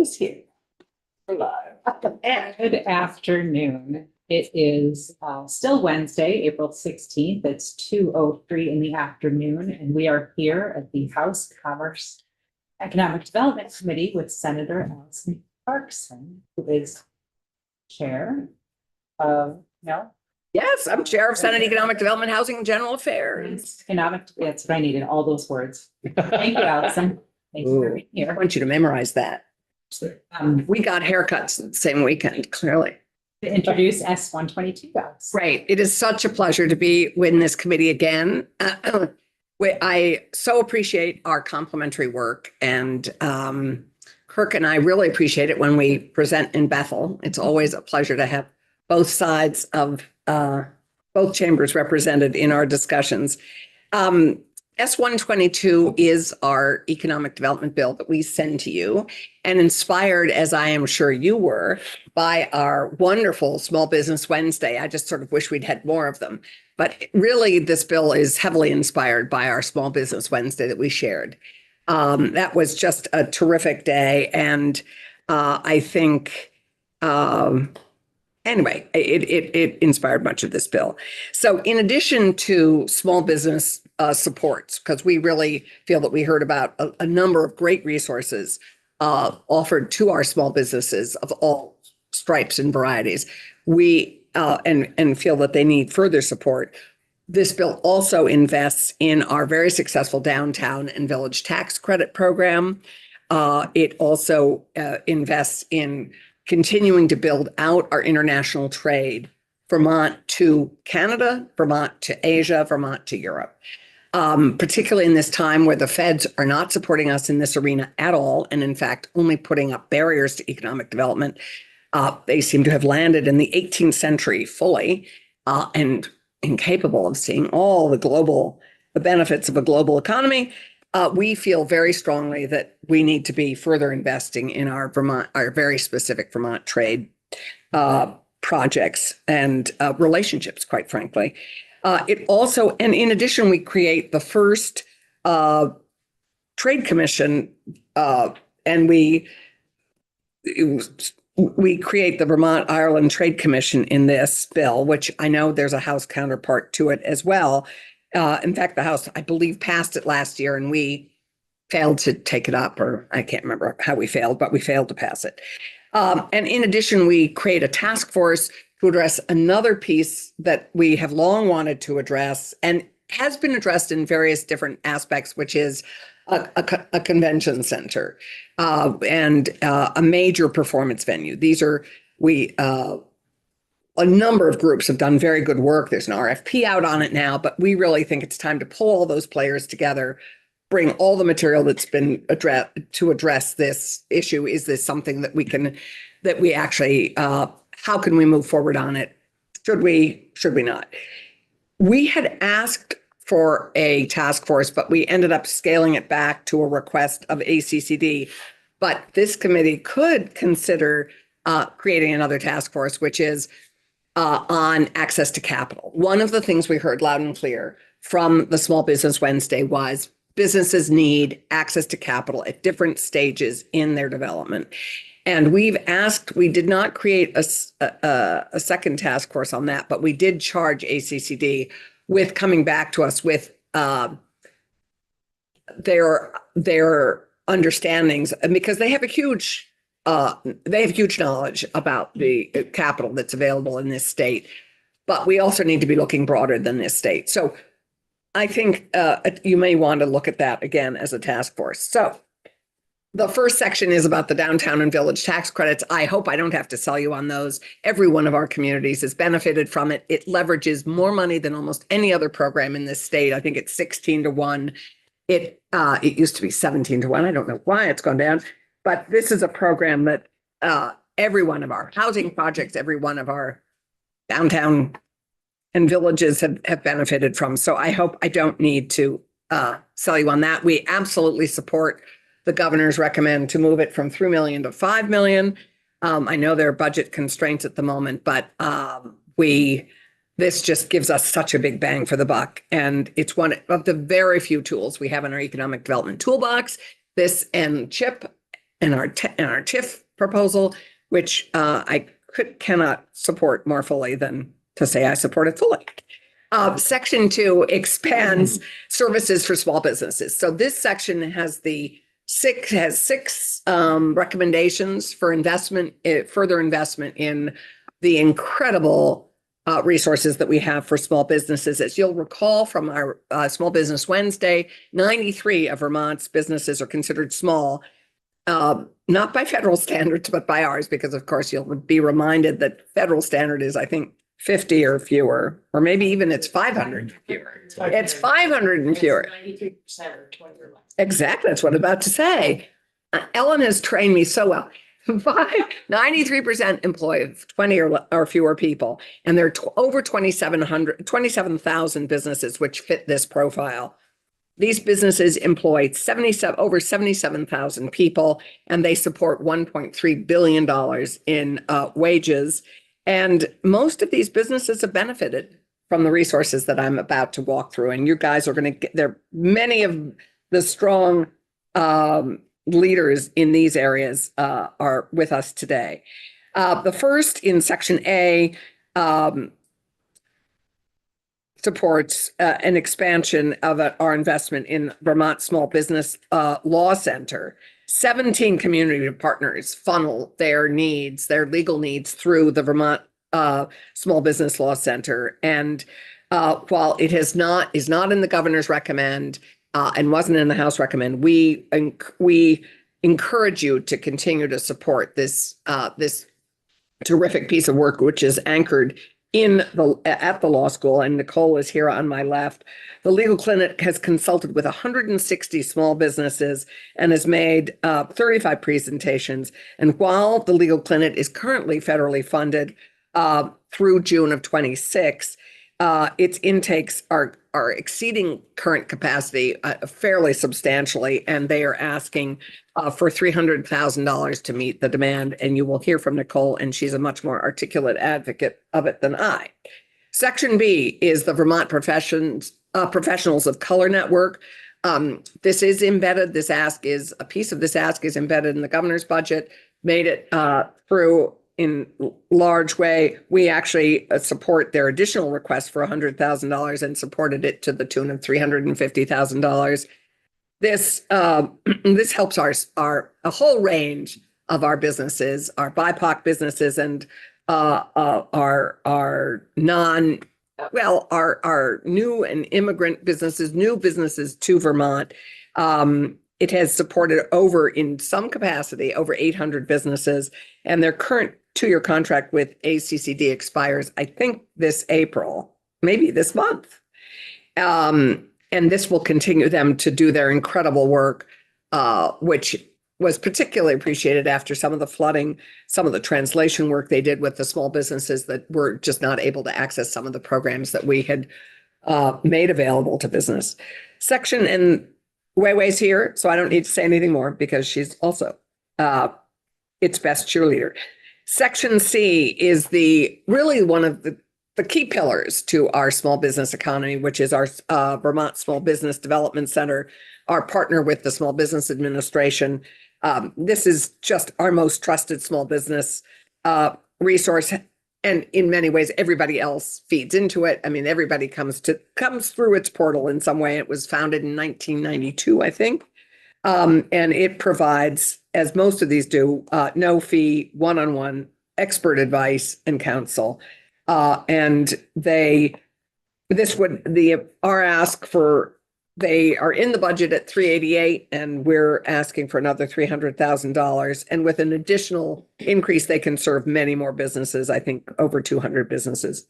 is here. Live. Good afternoon. It is still Wednesday, April 16th. It's 2:03 in the afternoon, and we are here at the House Commerce Economic Development Committee with Senator Allison Clarkson, who is chair of, Yes, I'm Chair of Senate Economic Development, Housing and General Affairs. that's what I needed, all those words. Thank you, Allison. Thank you for being I here. want you to memorize that. We got haircuts the same weekend, clearly. To introduce S-122 docs. Right. It is such a pleasure to be in this committee again. I so appreciate our complementary work, and Kirk and I really appreciate it when we present in Bethel. It's always a pleasure to have both sides of both chambers represented in our discussions. S-122 is our economic development bill that we send to you, and inspired, as I am sure you were, by our wonderful Small Business Wednesday. I just sort of wish we'd had more of them. But really, this bill is heavily inspired by our Small Business Wednesday that we shared. That was just a terrific day. And I think, anyway, it inspired much of this bill. So in addition to small business supports, because we really feel that we heard about a number of great resources offered to our small businesses of all stripes and varieties, we and feel that they need further support. This bill also invests in our very successful downtown and village tax credit program. It also invests in continuing to build out our international trade, Vermont to Canada, Vermont to Asia, Vermont to Europe. Particularly in this time where the feds are not supporting us in this arena at all, and in fact, only putting up barriers to economic development. They seem to have landed in the 18th century fully and incapable of seeing all the benefits of a global economy. We feel very strongly that we need to be further investing in our very specific Vermont trade projects and relationships, quite frankly. It also, and in addition, we create the first trade commission, and we create the Vermont Ireland Trade Commission in this bill, which I know there's a House counterpart to it as well. In fact, the House, I believe, passed it last year, and we failed to take it up, or I can't remember how we failed, but we failed to pass it. And in addition, we create a task force to address another piece that we have long wanted to address and has been addressed in various different aspects, which is a convention center and a major performance venue. A number of groups have done very good work. There's an RFP out on it now, but we really think it's time to pull all those players together, bring all the material that's been addressed to address this issue. Is this something that we actually, how can we move forward on it? Should we not? We had asked for a task force, but we ended up scaling it back to a request of ACCD. But this committee could consider creating another task force, which is on access to capital. One of the things we heard loud and clear from the Small Business Wednesday was businesses need access to capital at different stages in their development. And we did not create a second task force on that, but we did charge ACCD with coming back to us with their understandings, because they have huge knowledge about the capital that's available in this state, but we also need to be looking broader than this state. So I think you may want to look at that again as a task force. So the first section is about the downtown and village tax credits. I hope I don't have to sell you on those. Every one of our communities has benefited from it. It leverages more money than almost any other program in this state. I think it's 16 to 1. It used to be 17 to 1. I don't know why it's gone down, but this is a program that every one of our housing projects, every one of our downtown and villages have benefited from. So I hope I don't need to sell you on that. We absolutely support the governor's recommend to move it from 3 million to 5 million. I know there are budget constraints at the moment, but this just gives us such a big bang for the buck. And it's one of the very few tools we have in our economic development toolbox. This and CHIP and our TIF proposal, which I cannot support more fully than to say I support it fully. Section 2 expands services for small businesses. So this section has six recommendations for further investment in the incredible resources that we have for small businesses. As you'll recall from our Small Business Wednesday, 93 of Vermont's businesses are considered small, not by federal standards, but by ours, because of course you'll be reminded that federal standard is, I think, 50 or fewer, or maybe even it's 500 fewer. It's 500 and fewer. 93% or 20 or less. Exactly. That's what I'm about to say. Ellen has trained me so well. 93% employ 20 or fewer people. And there are over 27,000 businesses which fit this profile. These businesses employ over 77,000 people, and they support $1.3 billion in wages. And most of these businesses have benefited from the resources that I'm about to walk through. And you guys are going to get there. Many of the strong leaders in these areas are with us today. The first in Section A supports an expansion of our investment in Vermont Small Business Law Center. 17 community partners funnel their legal needs through the Vermont Small Business Law Center. And while it is not in the governor's recommend and wasn't in the House recommend, we encourage you to continue to support this terrific piece of work, which is anchored at the law school, and Nicole is here on my left. The Legal Clinic has consulted with 160 small businesses and has made 35 presentations. And while the Legal Clinic is currently federally funded through June of 26, its intakes are exceeding current capacity fairly substantially, and they are asking for $300,000 to meet the demand. And you will hear from Nicole, and she's a much more articulate advocate of it than I. Section B is the Vermont Professionals of Color Network. This is embedded. A piece of this ask is embedded in the governor's budget, made it through in large way. We actually support their additional request for $100,000 and supported it to the tune of $350,000. This helps a whole range of our businesses, our BIPOC businesses, and our new and immigrant businesses, new businesses to Vermont. It has supported in some capacity, over 800 businesses, and their current 2-year contract with ACCD expires, I think, this April, maybe this month. And this will continue them to do their incredible work, which was particularly appreciated after some of the flooding, some of the translation work they did with the small businesses that were just not able to access some of the programs that we had made available to business. And Weiwei's here, so I don't need to say anything more because she's also its best cheerleader. Section C is really one of the key pillars to our small business economy, which is our Vermont Small Business Development Center, our partner with the Small Business Administration. This is just our most trusted small business resource. And in many ways, everybody else feeds into it. I mean, everybody comes through its portal in some way. It was founded in 1992, I think. And it provides, as most of these do, no fee, one-on-one expert advice and counsel. And they are in the budget at $388, and we're asking for another $300,000. And with an additional increase, they can serve many more businesses, I think over 200 businesses.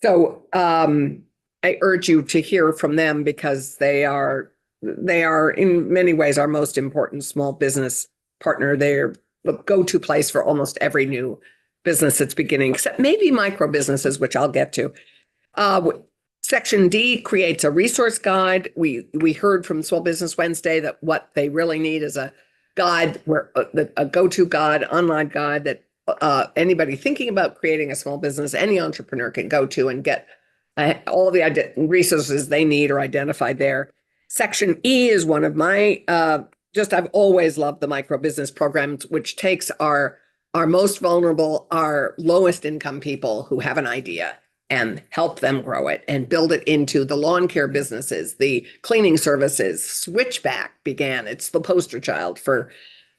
So I urge you to hear from them because they are in many ways our most important small business partner. They're the go-to place for almost every new business that's beginning, except maybe micro businesses, which I'll get to. Section D creates a resource guide. We heard from Small Business Wednesday that what they really need is a guide, a go-to guide, online guide that anybody thinking about creating a small business, any entrepreneur can go to and get all the resources they need are identified there. Section E is one of my I've always loved the micro business programs, which takes our most vulnerable, our lowest income people who have an idea and help them grow it and build it into the lawn care businesses, the cleaning services. Switchback began. It's the poster child for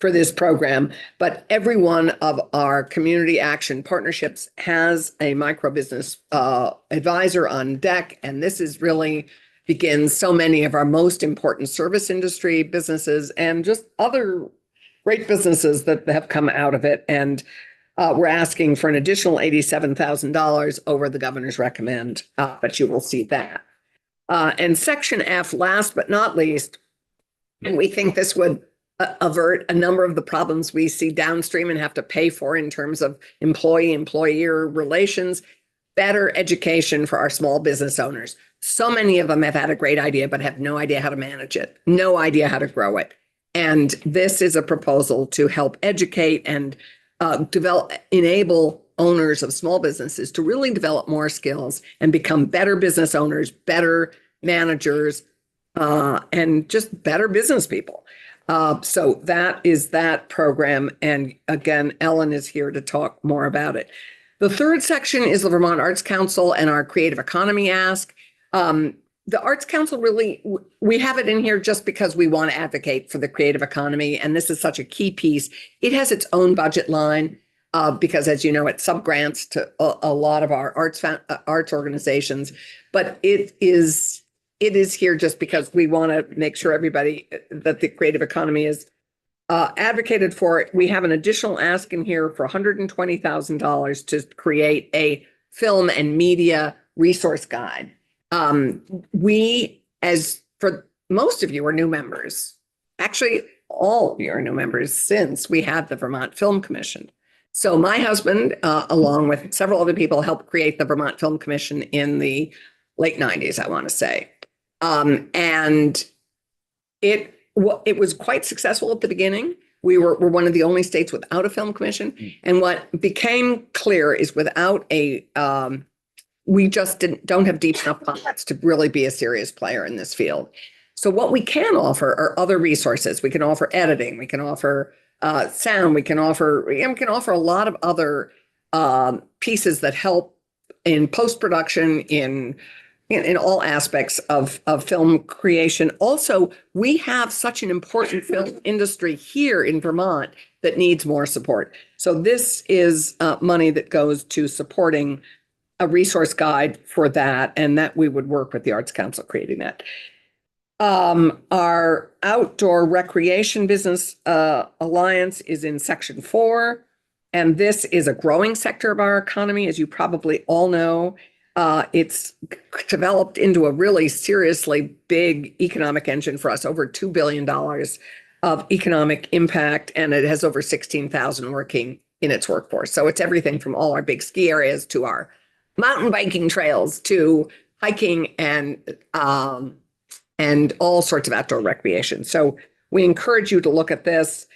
this program, but every one of our community action partnerships has a micro business advisor on deck. And this is really begins so many of our most important service industry businesses and just other great businesses that have come out of it. And we're asking for an additional $87,000 over the governor's recommend, but you will see that. And Section F, last but not least, and we think this would avert a number of the problems we see downstream and have to pay for in terms of employee-employer relations, better education for our small business owners. So many of them have had a great idea, but have no idea how to manage it, no idea how to grow it. And this is a proposal to help educate and enable owners of small businesses to really develop more skills and become better business owners, better managers, and just better business people. So that is that program. And again, Ellen is here to talk more about it. The third section is the Vermont Arts Council and our Creative Economy Ask. The Arts Council really, we have it in here just because we want to advocate for the creative economy. And this is such a key piece. It has its own budget line because, as you know, it subgrants to a lot of our arts organizations. But it is here just because we want to make sure everybody that the creative economy is advocated for it. We have an additional ask in here for $120,000 to create a film and media resource guide. We, as for most of you, are new members. Actually, all of you are new members since we had the Vermont Film Commission. So my husband, along with several other people, helped create the Vermont Film Commission in the late 90s, I want to say. And it was quite successful at the beginning. We're one of the only states without a film commission. And what became clear is without we just don't have deep enough pockets to really be a serious player in this field. So what we can offer are other resources. We can offer editing. We can offer sound. We can offer a lot of other pieces that help in post-production, in all aspects of film creation. Also, we have such an important film industry here in Vermont that needs more support. So this is money that goes to supporting a resource guide for that, and that we would work with the Arts Council creating that. Our Outdoor Recreation Business Alliance is in Section 4, and this is a growing sector of our economy, as you probably all know. It's developed into a really seriously big economic engine for us, over $2 billion of economic impact, and it has over 16,000 working in its workforce. So it's everything from all our big ski areas to our mountain biking trails to hiking and all sorts of outdoor recreation. So we encourage you to look at this.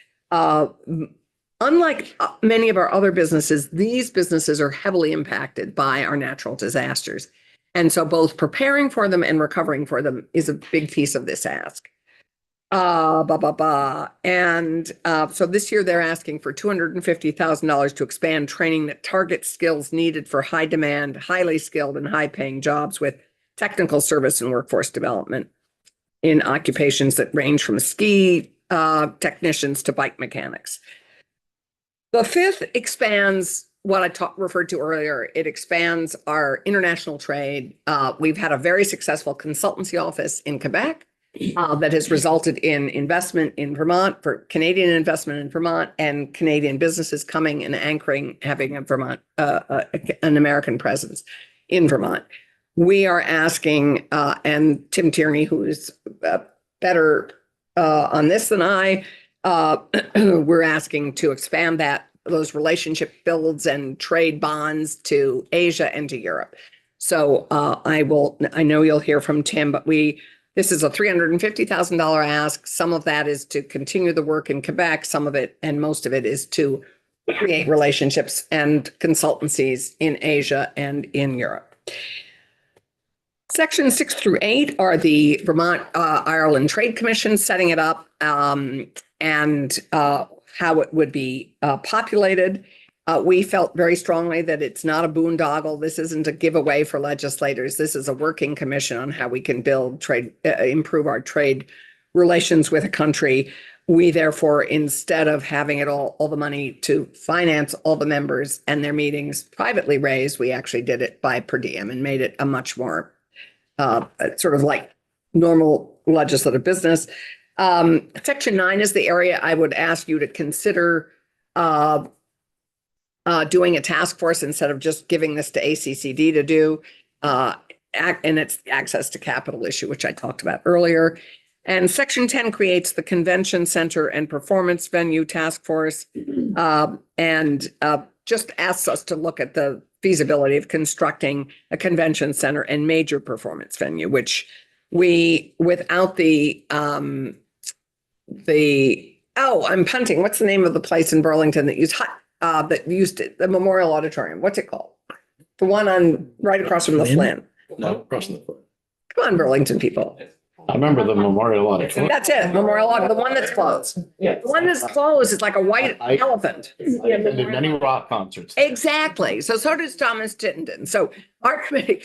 Unlike many of our other businesses, these businesses are heavily impacted by our natural disasters. And so both preparing for them and recovering for them is a big piece of this ask. And so this year they're asking for $250,000 to expand training that targets skills needed for high demand, highly skilled and high paying jobs with technical service and workforce development in occupations that range from ski technicians to bike mechanics. The fifth expands what I referred to earlier. It expands our international trade. We've had a very successful consultancy office in Quebec that has resulted in investment in Vermont, for Canadian investment in Vermont, and Canadian businesses coming and anchoring, having a Vermont, an American presence in Vermont. We are asking, and Tim Tierney, who is better on this than I, we're asking to expand those relationship builds and trade bonds to Asia and to Europe. So I know you'll hear from Tim, but this is a $350,000 ask. Some of that is to continue the work in Quebec. Some of it, and most of it, is to create relationships and consultancies in Asia and in Europe. Section 6 through 8 are the Vermont Ireland Trade Commission setting it up, and how it would be populated. We felt very strongly that it's not a boondoggle. This isn't a giveaway for legislators. This is a working commission on how we can build trade, improve our trade relations with a country. We therefore, instead of having it all the money to finance all the members and their meetings privately raised, we actually did it by per diem and made it a much more sort of like normal legislative business. Section 9 is the area I would ask you to consider doing a task force instead of just giving this to ACCD to do. And it's the access to capital issue, which I talked about earlier. And Section 10 creates the Convention Center and Performance Venue Task Force, and just asks us to look at the feasibility of constructing a convention center and major performance venue, which we, without I'm punting. What's the name of the place in Burlington that used it, the Memorial Auditorium? What's it called? The one right across from the Flynn. No, across the foot. Come on, Burlington people. I remember the Memorial Auditorium. That's it, Memorial Auditorium, the one that's closed. Yeah. The one that's closed is like a white I- elephant. I attended many rock concerts. Exactly. So does Thomas Chittenden. So our committee,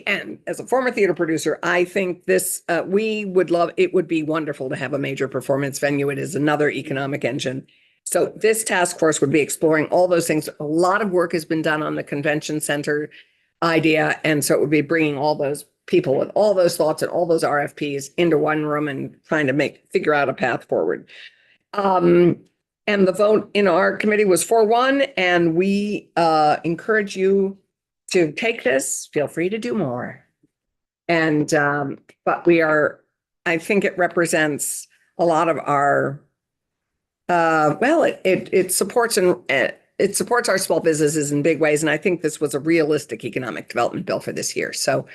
and as a former theater producer, I think this, we would love, it would be wonderful to have a major performance venue. It is another economic engine. So this task force would be exploring all those things. A lot of work has been done on the convention center idea. And so it would be bringing all those people with all those thoughts and all those RFPs into one room and trying to figure out a path forward. And the vote in our committee was 4-1, and we encourage you to take this. Feel free to do more. And but I think it represents a lot of our it supports it supports our small businesses in big ways. And I think this was a realistic economic development bill for this year. So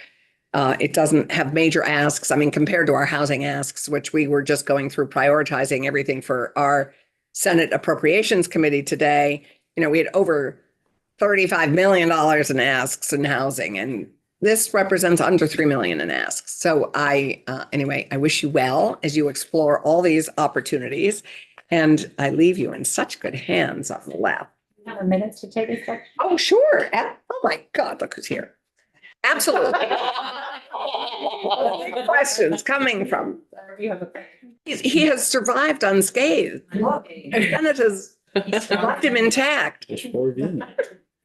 it doesn't have major asks. I mean, compared to our housing asks, which we were just going through prioritizing everything for our Senate Appropriations Committee today, we had over $35 million in asks in housing, and this represents under $3 million in asks. So anyway, I wish you well as you explore all these opportunities, and I leave you in such good hands on the left. Have a minute to take a section. Oh, sure. Oh my God, look who's here. Absolutely. Questions coming from, You have a. he has survived unscathed. Senate has left him intact. Just for you.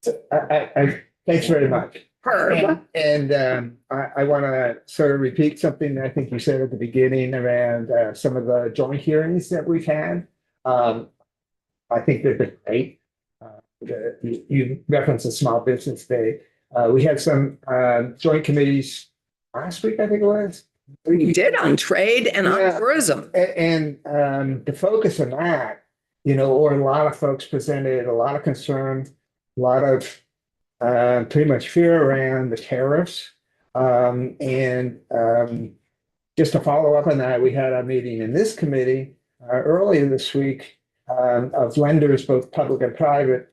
Thanks very much. Herb. And I want to sort of repeat something that I think you said at the beginning around some of the joint hearings that we've had. I think they've been great. You referenced the Small Business Day. We had some joint committees last week, I think it was. We did on trade and on Yeah. tourism. And the focus on that, or a lot of folks presented a lot of concern, a lot of pretty much fear around the tariffs. Just to follow up on that, we had a meeting in this committee earlier this week of lenders, both public and private,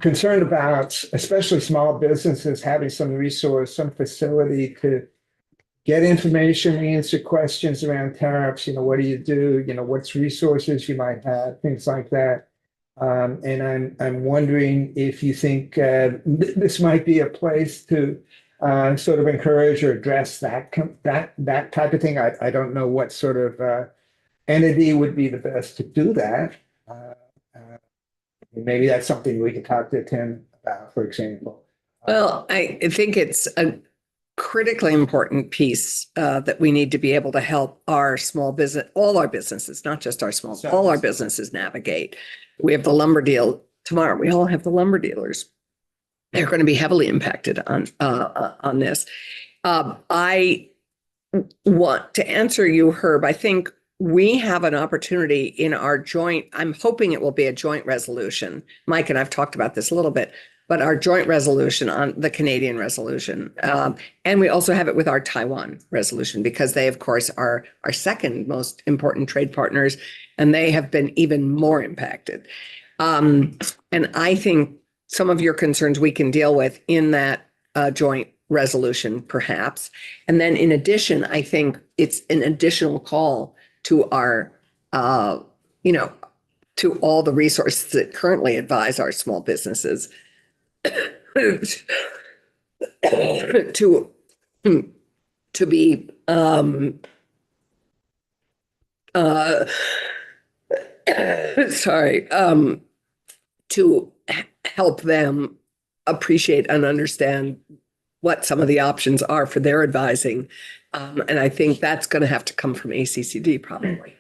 concerned about especially small businesses having some resource, some facility to get information, answer questions around tariffs. What do you do? What's resources you might have, things like that. And I'm wondering if you think this might be a place to sort of encourage or address that type of thing. I don't know what sort of entity would be the best to do that. Maybe that's something we could talk to Tim about, for example. Well, I think it's a critically important piece that we need to be able to help our small business, all our businesses, not just our small, all our businesses navigate. We have the lumber deal tomorrow. We all have the lumber dealers. They're going to be heavily impacted on this. I want to answer you, Herb. I think we have an opportunity in our joint, I'm hoping it will be a joint resolution. Mike and I've talked about this a little bit, but our joint resolution on the Canadian resolution. And we also have it with our Taiwan resolution, because they, of course, are our second most important trade partners, and they have been even more impacted. And I think some of your concerns we can deal with in that joint resolution perhaps. And then in addition, I think it's an additional call to our, to all the resources that currently advise our small businesses to be, sorry, to help them appreciate and understand what some of the options are for their advising. And I think that's going to have to come from ACCD probably.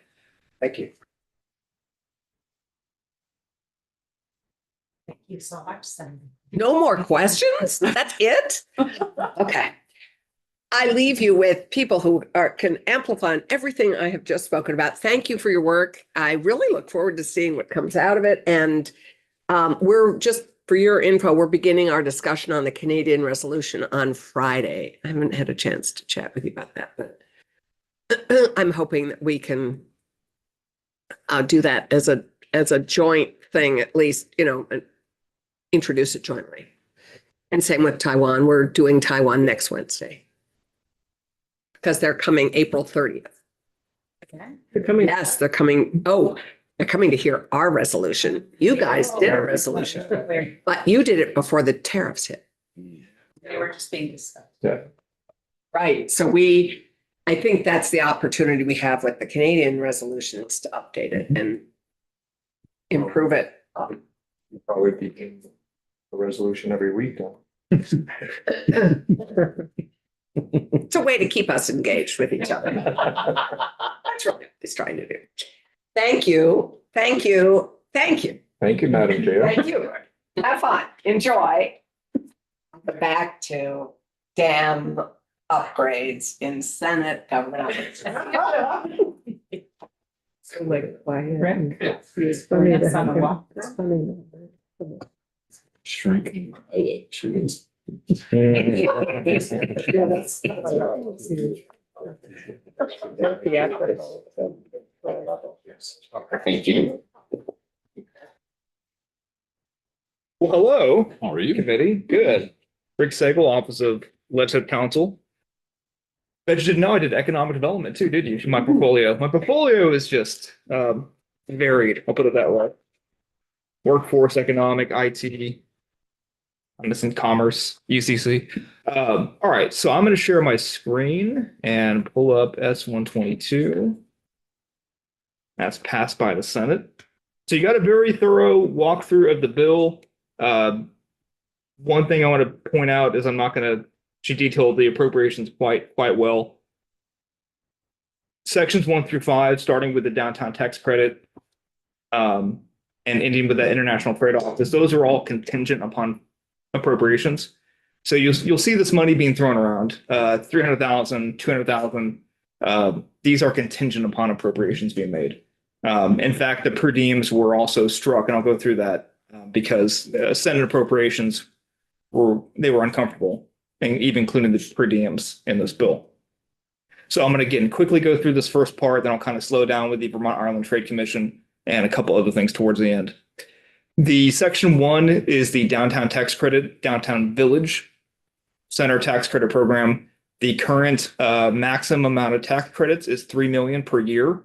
Thank you. Thank you so much, Senator. No more questions? That's it? Okay. I leave you with people who can amplify on everything I have just spoken about. Thank you for your work. I really look forward to seeing what comes out of it. And we're just, for your info, we're beginning our discussion on the Canadian resolution on Friday. I haven't had a chance to chat with you about that, but I'm hoping that we can do that as a joint thing, at least, and introduce it jointly. And same with Taiwan. We're doing Taiwan next Wednesday because they're coming April 30th. Okay. They're coming. Yes, they're coming. Oh, they're coming to hear our resolution. You guys did a resolution, but you did it before the tariffs hit. They were just being discussed. Right. So I think that's the opportunity we have with the Canadian resolutions to update it and improve it. Probably be a resolution every week. It's a way to keep us engaged with each other. That's what it's trying to do. Thank you. Thank you. Thank you. Thank you, Madam Chair. Thank you. Have fun. Enjoy. Back to dam upgrades in Senate government. So like, why? Rick? It's funny to That's on the have- wall. it's funny. Shrinking. Jeez. Yeah, that's. Thank you. Well, hello, How are you? committee. Good. Rick Sagal, Office of Legislative Counsel. Bet you didn't know I did economic development too, did you? My portfolio. My portfolio is just varied. I'll put it that way. Workforce, economic, IT. I'm missing commerce, UCC. All right, so I'm going to share my screen and pull up S-122. That's passed by the Senate. So you got a very thorough walkthrough of the bill. One thing I want to point out is I'm not going to. She detailed the appropriations quite well. Sections 1 through 5, starting with the downtown tax credit, and ending with the international trade office. Those are all contingent upon appropriations. So you'll see this money being thrown around, 300,000, 200,000. These are contingent upon appropriations being made. In fact, the per diems were also struck, and I'll go through that because Senate appropriations were uncomfortable, and even including the per diems in this bill. So I'm going to again quickly go through this first part, then I'll kind of slow down with the Vermont Ireland Trade Commission and a couple other things towards the end. The section 1 is the downtown tax credit, downtown village center tax credit program. The current maximum amount of tax credits is $3 million per year.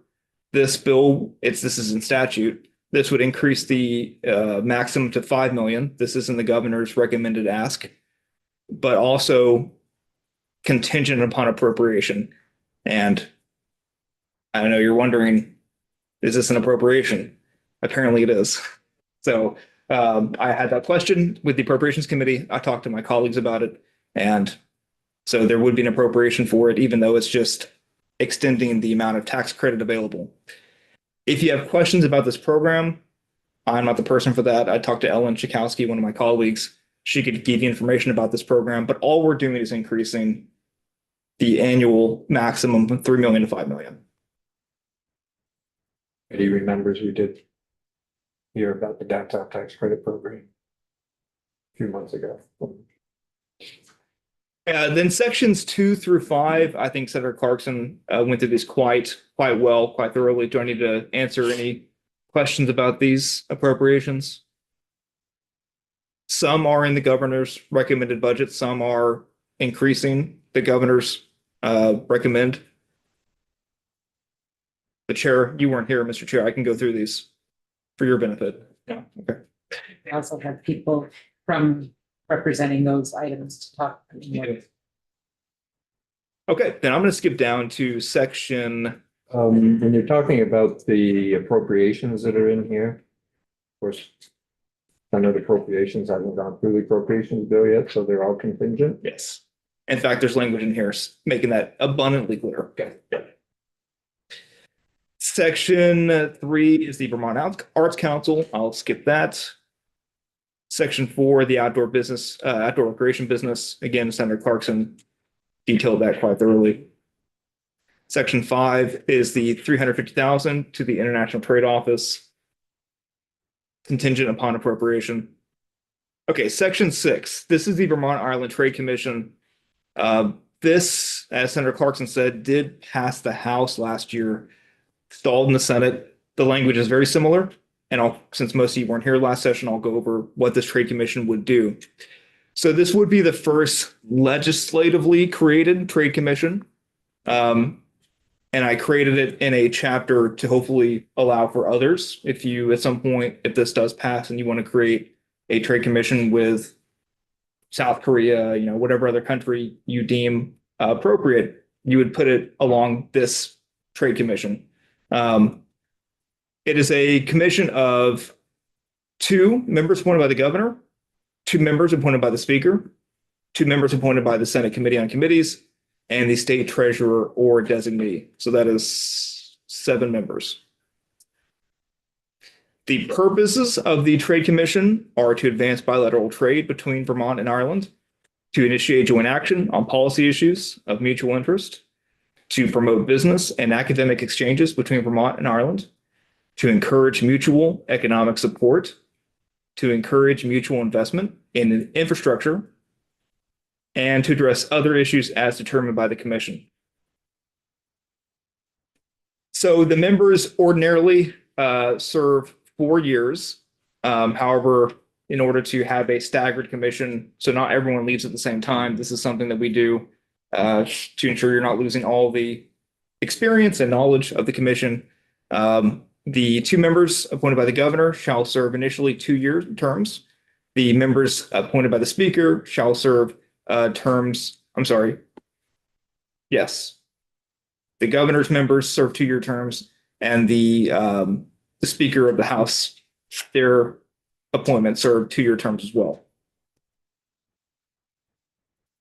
This bill, this is in statute. This would increase the maximum to $5 million. This is in the governor's recommended ask, but also contingent upon appropriation. And I know you're wondering, is this an appropriation? Apparently it is. So I had that question with the Appropriations Committee. I talked to my colleagues about it. And so there would be an appropriation for it, even though it's just extending the amount of tax credit available. If you have questions about this program, I'm not the person for that. I talked to Ellen Chakowski, one of my colleagues. She could give you information about this program, but all we're doing is increasing the annual maximum from $3 million to $5 million. Eddie remembers we did hear about the downtown tax credit program a few months ago. Then sections 2 through 5, I think Senator Clarkson went through these quite well, quite thoroughly. Do I need to answer any questions about these appropriations? Some are in the governor's recommended budget. Some are increasing the governor's recommend. The chair, you weren't here, Mr. Chair. I can go through these for your benefit. Yeah, okay. We also have people from representing those items to talk. Okay, then I'm going to skip down to section. When you're talking about the appropriations that are in here, of course, I know the appropriations haven't gone through the appropriations bill yet, so they're all contingent. Yes. In fact, there's language in here making that abundantly clear. Okay. Section 3 is the Vermont Arts Council. I'll skip that. Section 4, the outdoor recreation business. Again, Senator Clarkson detailed that quite thoroughly. Section 5 is the $350,000 to the International Trade Office, contingent upon appropriation. Okay, Section 6. This is the Vermont Ireland Trade Commission. This, as Senator Clarkson said, did pass the House last year, stalled in the Senate. The language is very similar. And since most of you weren't here last session, I'll go over what this trade commission would do. So this would be the first legislatively created trade commission. And I created it in a chapter to hopefully allow for others. If you, at some point, if this does pass and you want to create a trade commission with South Korea, whatever other country you deem appropriate, you would put it along this trade commission. It is a commission of 2 members appointed by the governor, 2 members appointed by the speaker, 2 members appointed by the Senate Committee on Committees, and the state treasurer or designee. So that is 7 members. The purposes of the Trade Commission are to advance bilateral trade between Vermont and Ireland, to initiate joint action on policy issues of mutual interest, to promote business and academic exchanges between Vermont and Ireland, to encourage mutual economic support, to encourage mutual investment in infrastructure, and to address other issues as determined by the commission. So the members ordinarily serve 4 years. However, in order to have a staggered commission, so not everyone leaves at the same time, this is something that we do to ensure you're not losing all the experience and knowledge of the commission. The 2 members appointed by the governor shall serve initially 2-year terms. The members appointed by the speaker shall serve terms. I'm sorry. Yes. The governor's members serve 2-year terms, and the speaker of the House, their appointments serve 2-year terms as well.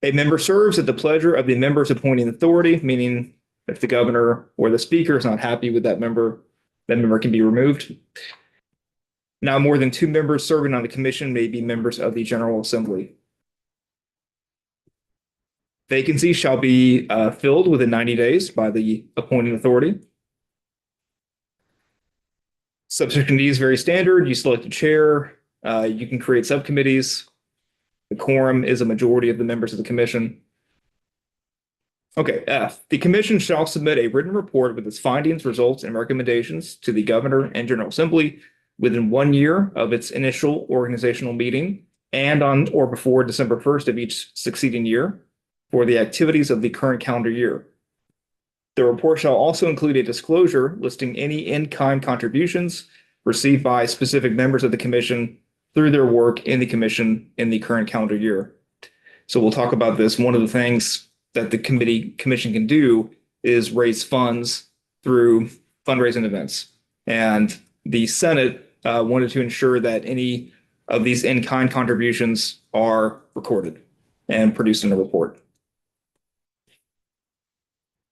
A member serves at the pleasure of the member's appointing authority, meaning if the governor or the speaker is not happy with that member can be removed. Now, more than 2 members serving on the commission may be members of the General Assembly. Vacancies shall be filled within 90 days by the appointing authority. Subsection D is very standard. You select a chair. You can create subcommittees. The quorum is a majority of the members of the commission. Okay, F. The commission shall submit a written report with its findings, results, and recommendations to the governor and General Assembly within 1 year of its initial organizational meeting and on or before December 1st of each succeeding year for the activities of the current calendar year. The report shall also include a disclosure listing any in-kind contributions received by specific members of the commission through their work in the commission in the current calendar year. So we'll talk about this. One of the things that the commission can do is raise funds through fundraising events. And the Senate wanted to ensure that any of these in-kind contributions are recorded and produced in a report.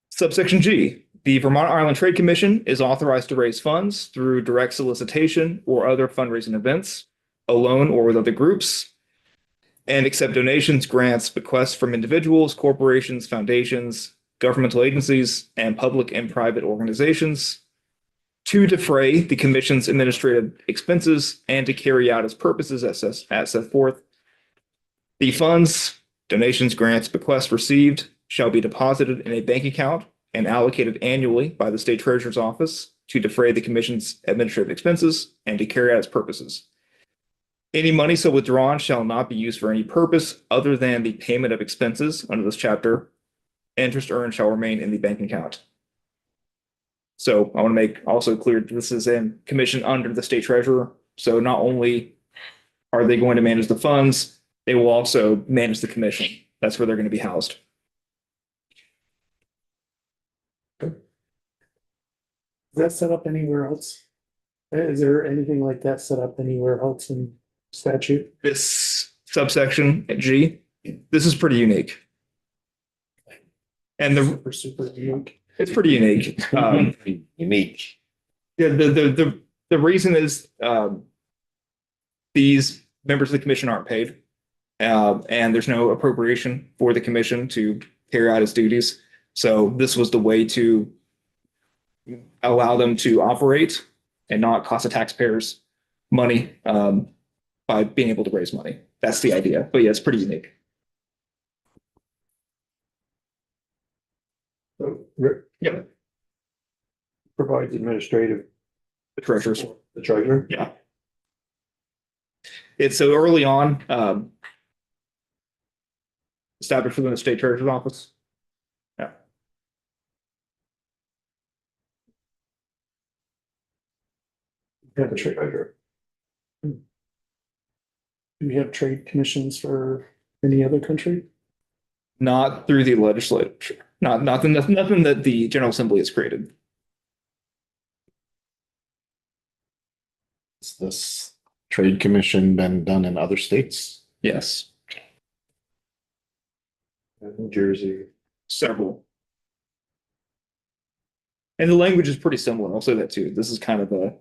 Subsection G, the Vermont Ireland Trade Commission is authorized to raise funds through direct solicitation or other fundraising events, alone or with other groups, and accept donations, grants, bequests from individuals, corporations, foundations, governmental agencies, and public and private organizations to defray the commission's administrative expenses and to carry out its purposes as set forth. The funds, donations, grants, bequests received shall be deposited in a bank account and allocated annually by the state treasurer's office to defray the commission's administrative expenses and to carry out its purposes. Any money so withdrawn shall not be used for any purpose other than the payment of expenses under this chapter. Interest earned shall remain in the bank account. So I want to make also clear this is in commission under the state treasurer. So not only are they going to manage the funds, they will also manage the commission. That's where they're going to be housed. Is that set up anywhere else? Is there anything like that set up anywhere else in statute? This subsection G, this is pretty unique. And Super unique. it's pretty unique. Unique. Yeah, the reason is these members of the commission aren't paid. And there's no appropriation for the commission to carry out its duties. So this was the way to allow them to operate and not cost the taxpayers money by being able to raise money. That's the idea. But yeah, it's pretty unique. So, Rick Yep. provides administrative, The treasurers. the treasurer. Yeah. It's so early on, established within the state treasurer's office. Yeah. Have a trade. Treasurer. Do we have trade commissions for any other country? Not through the legislature, nothing that the General Assembly has created. Has this trade commission been done in other states? Yes, New Jersey. several. And the language is pretty similar. I'll say that too. This is kind of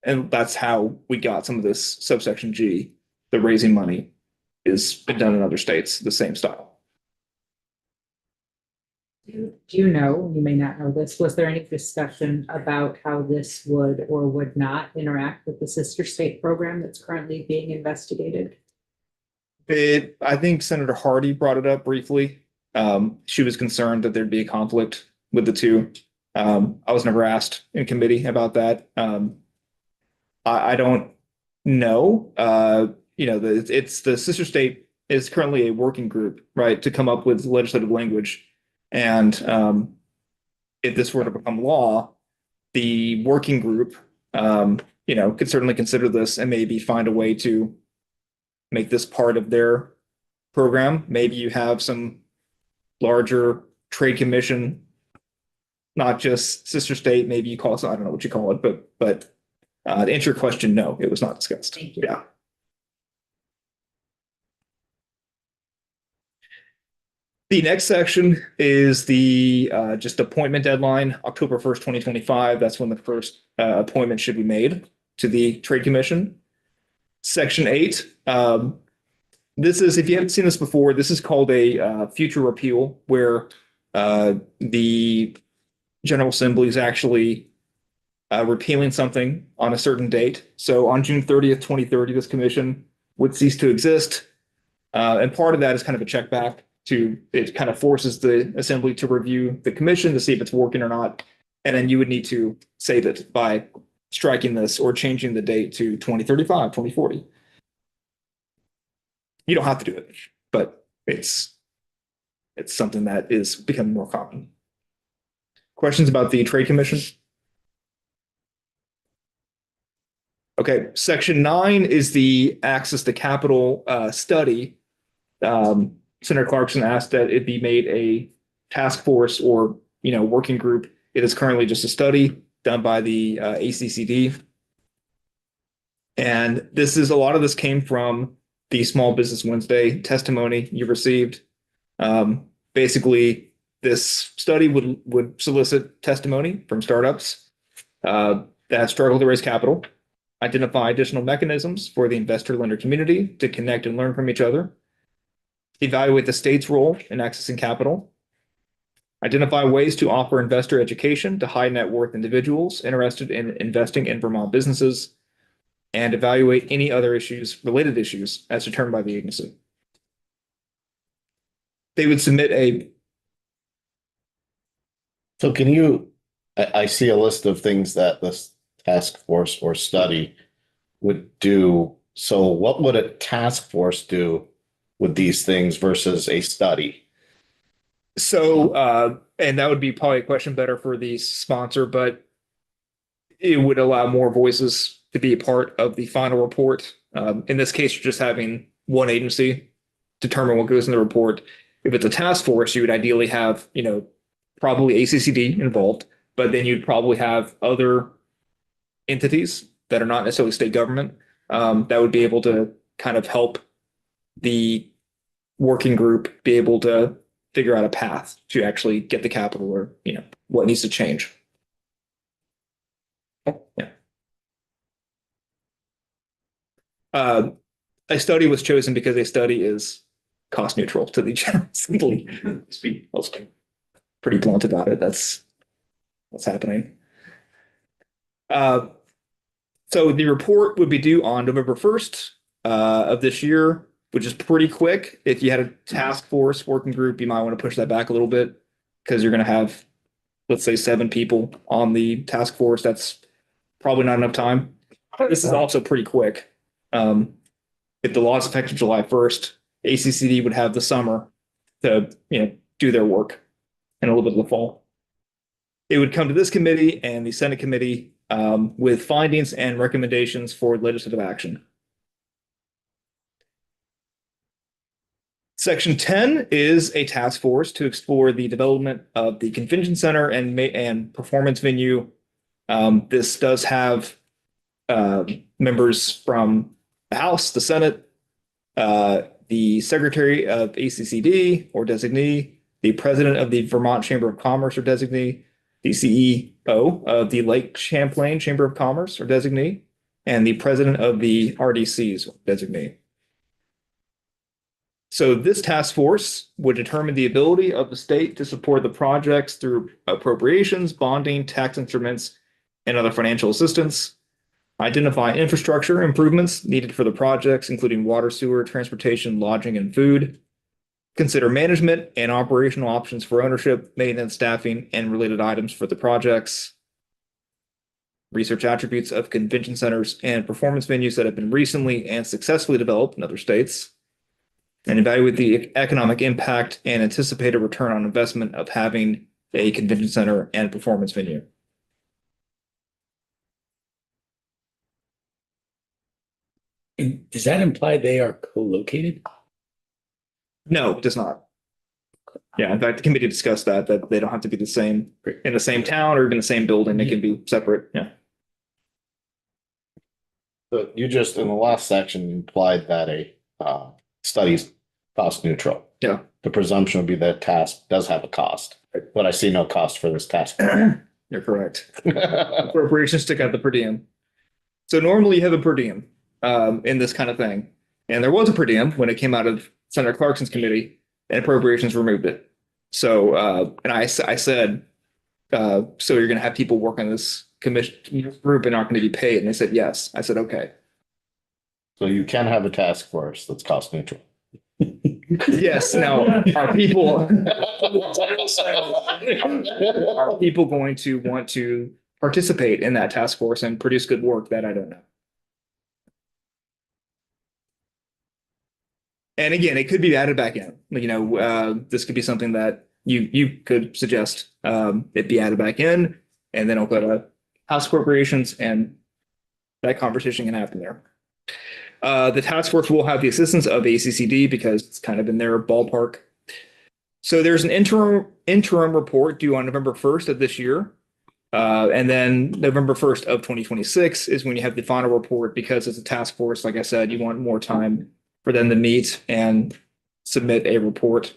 and that's how we got some of this subsection G, the raising money is been done in other states, the same style. Do you know, you may not know this, was there any discussion about how this would or would not interact with the sister state program that's currently being investigated? I think Senator Hardy brought it up briefly. She was concerned that there'd be a conflict with the two. I was never asked in committee about that. I don't know. It's the sister state is currently a working group, right, to come up with legislative language. And if this were to become law, the working group, could certainly consider this and maybe find a way to make this part of their program. Maybe you have some larger trade commission, not just sister state. Maybe you call it, I don't know what you call it, but to answer your question, no, it was not discussed. Thank you. Yeah. The next section is the just appointment deadline, October 1st, 2025. That's when the first appointment should be made to the Trade Commission. Section 8. This is, if you haven't seen this before, this is called a future repeal, where the General Assembly is actually repealing something on a certain date. So on June 30th, 2030, this commission would cease to exist. And part of that is kind of a check back to, it kind of forces the assembly to review the commission to see if it's working or not. And then you would need to save it by striking this or changing the date to 2035, 2040. You don't have to do it, but it's something that is becoming more common. Questions about the Trade Commission? Okay, section 9 is the access to capital study. Senator Clarkson asked that it be made a task force or working group. It is currently just a study done by the ACCD. And a lot of this came from the Small Business Wednesday testimony you received. Basically, this study would solicit testimony from startups that struggle to raise capital, identify additional mechanisms for the investor lender community to connect and learn from each other, evaluate the state's role in accessing capital, identify ways to offer investor education to high net worth individuals interested in investing in Vermont businesses, and evaluate any other related issues as determined by the agency. They would submit So can you, I see a list of things that this task force or study would do. So what would a task force do with these things versus a study? So, and that would be probably a question better for the sponsor, but it would allow more voices to be a part of the final report. In this case, you're just having one agency determine what goes in the report. If it's a task force, you would ideally have, probably ACCD involved, but then you'd probably have other entities that are not necessarily state government, that would be able to kind of help the working group be able to figure out a path to actually get the capital or, what needs to change. Yeah. A study was chosen because a study is cost neutral to the general assembly. Speak, I'll speak pretty blunt about it. That's what's happening. So the report would be due on November 1st of this year, which is pretty quick. If you had a task force working group, you might want to push that back a little bit because you're going to have, let's say, 7 people on the task force. That's probably not enough time. This is also pretty quick. If the law is effective July 1st, ACCD would have the summer to, do their work and a little bit of the fall. It would come to this committee and the Senate committee with findings and recommendations for legislative action. Section 10 is a task force to explore the development of the convention center and performance venue. This does have members from the House, the Senate, the Secretary of ACCD or designee, the President of the Vermont Chamber of Commerce or designee, the CEO of the Lake Champlain Chamber of Commerce or designee, and the President of the RDCs designee. So this task force would determine the ability of the state to support the projects through appropriations, bonding, tax instruments, and other financial assistance, identify infrastructure improvements needed for the projects, including water, sewer, transportation, lodging, and food, consider management and operational options for ownership, maintenance, staffing, and related items for the projects, research attributes of convention centers and performance venues that have been recently and successfully developed in other states, and evaluate the economic impact and anticipated return on investment of having a convention center and performance venue. And does that imply they are co-located? No, it does not. Yeah, in fact, the committee discussed that they don't have to be the same in the same town or even the same building. They can be separate. Yeah. But you just, in the last section, implied that a study's cost neutral. Yeah. The presumption would be that task does have a cost, but I see no cost for this task. You're correct. Appropriations took out the per diem. So normally you have a per diem in this kind of thing. And there was a per diem when it came out of Senator Clarkson's committee, and appropriations removed it. So, and I said, so you're going to have people work on this commission group and aren't going to be paid? And they said, yes. I said, okay. So you can have a task force that's cost neutral. Yes. Now, are people going to want to participate in that task force and produce good work? That I don't know. And again, it could be added back in. This could be something that you could suggest it be added back in, and then I'll go to House Appropriations, and that conversation can happen there. The task force will have the assistance of ACCD because it's kind of in their ballpark. So there's an interim report due on November 1st of this year. And then November 1st of 2026 is when you have the final report, because it's a task force. Like I said, you want more time for them to meet and submit a report.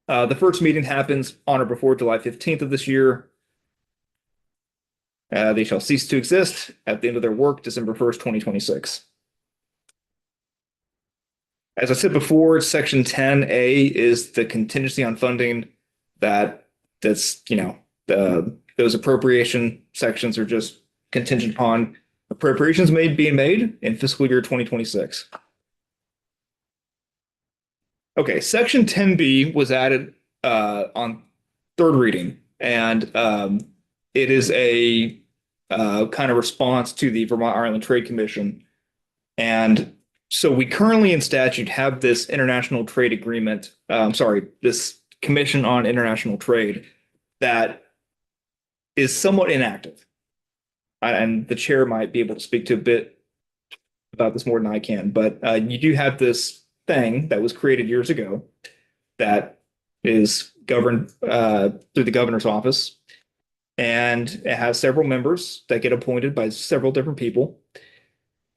The first meeting happens on or before July 15th of this year. They shall cease to exist at the end of their work, December 1st, 2026. As I said before, Section 10A is the contingency on funding those appropriation sections are just contingent upon appropriations being made in fiscal year 2026. Okay, Section 10B was added on third reading, and it is a kind of response to the Vermont Ireland Trade Commission And so we currently in statute have this international trade agreement, this Commission on International Trade that is somewhat inactive. And the chair might be able to speak to a bit about this more than I can, but you do have this thing that was created years ago that is governed through the governor's office. And it has several members that get appointed by several different people.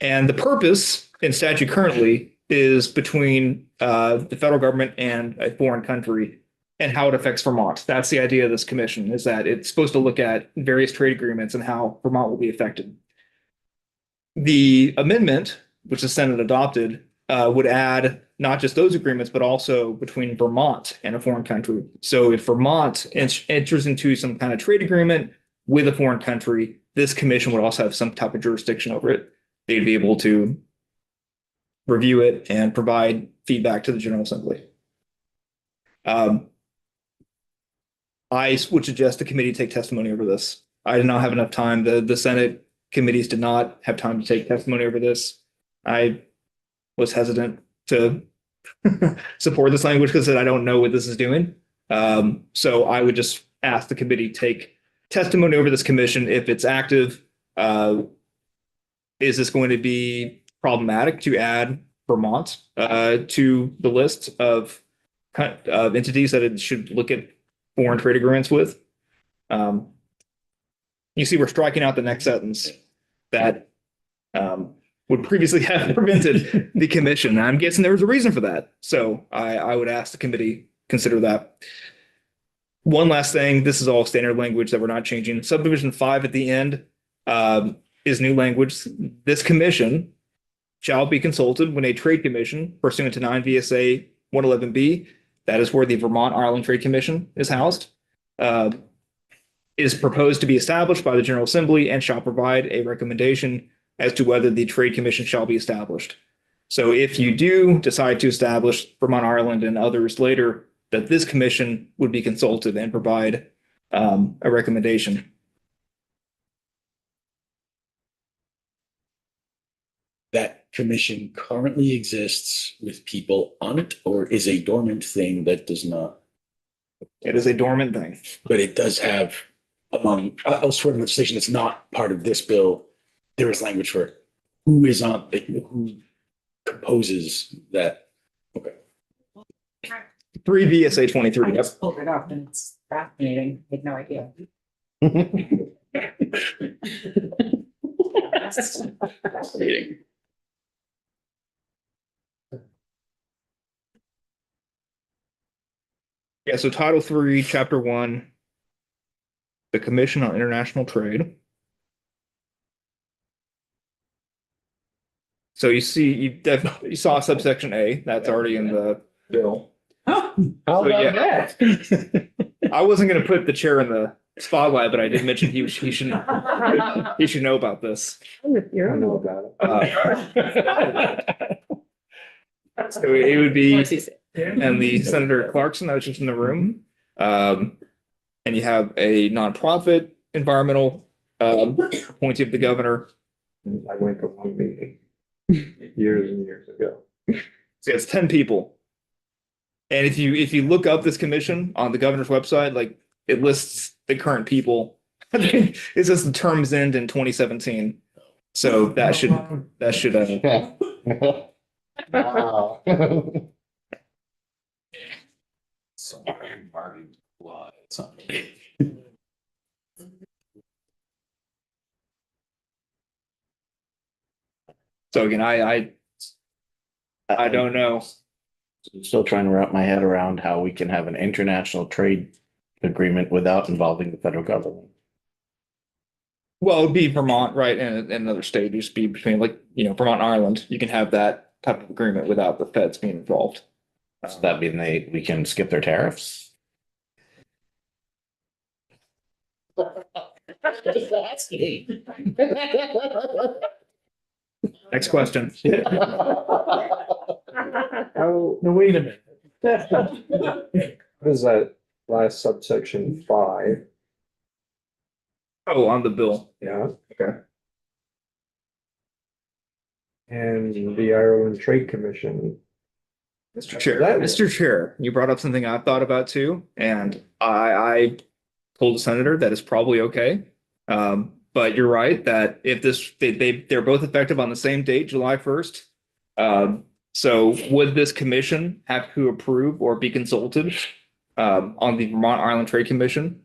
And the purpose in statute currently is between the federal government and a foreign country and how it affects Vermont. That's the idea of this commission, is that it's supposed to look at various trade agreements and how Vermont will be affected. The amendment, which the Senate adopted, would add not just those agreements, but also between Vermont and a foreign country. So if Vermont enters into some kind of trade agreement with a foreign country, this commission would also have some type of jurisdiction over it. They'd be able to review it and provide feedback to the General Assembly. I would suggest the committee take testimony over this. I did not have enough time. The Senate committees did not have time to take testimony over this. I was hesitant to support this language because I don't know what this is doing. So I would just ask the committee take testimony over this commission. If it's active, is this going to be problematic to add Vermont to the list of entities that it should look at foreign trade agreements with? You see, we're striking out the next sentence that would previously have prevented the commission. I'm guessing there was a reason for that. So I would ask the committee consider that. One last thing, this is all standard language that we're not changing. Subdivision 5 at the end is new language. This commission shall be consulted when a trade commission pursuant to 9 VSA 111B, that is where the Vermont Ireland Trade Commission is housed, is proposed to be established by the General Assembly and shall provide a recommendation as to whether the Trade Commission shall be established. So if you do decide to establish Vermont Ireland and others later, that this commission would be consulted and provide a recommendation. That commission currently exists with people on it, or is a dormant thing that does not? It is a dormant thing. But it does have, among elsewhere in legislation, it's not part of this bill. There is language for who is on, who composes that. Okay. 3 VSA 23. I just pulled it up and it's fascinating. I had no idea. Fascinating. Yeah, so Title 3, Chapter 1, the Commission on International Trade. So you see, you saw subsection A, that's already in the bill. How So, yeah. about that? I wasn't going to put the chair in the spotlight, but I did mention he should know about this. I'm with I you. know about it. So it would be, and the Senator Clarkson that was just in the room. And you have a nonprofit environmental appointee of the governor. I went to one meeting years and years ago. So it's 10 people. And if you look up this commission on the governor's website, like it lists the current people. It says the terms end in 2017. So that should Wow. so again, I don't know. I'm still trying to wrap my head around how we can have an international trade agreement without involving the federal government. Well, it'd be Vermont, right? And another state, it'd just be between Vermont and Ireland. You can have that type of agreement without the feds being involved. Does that mean we can skip their tariffs? Next question. How, No, wait a minute. what is that last subsection 5? Oh, on the bill. Yeah. Okay. And the Ireland Trade Commission. Mr. Chair, That- Mr. Chair, you brought up something I've thought about too, and I told the senator that it's probably okay. But you're right that if they're both effective on the same date, July 1st. So would this commission have to approve or be consulted on the Vermont Ireland Trade Commission?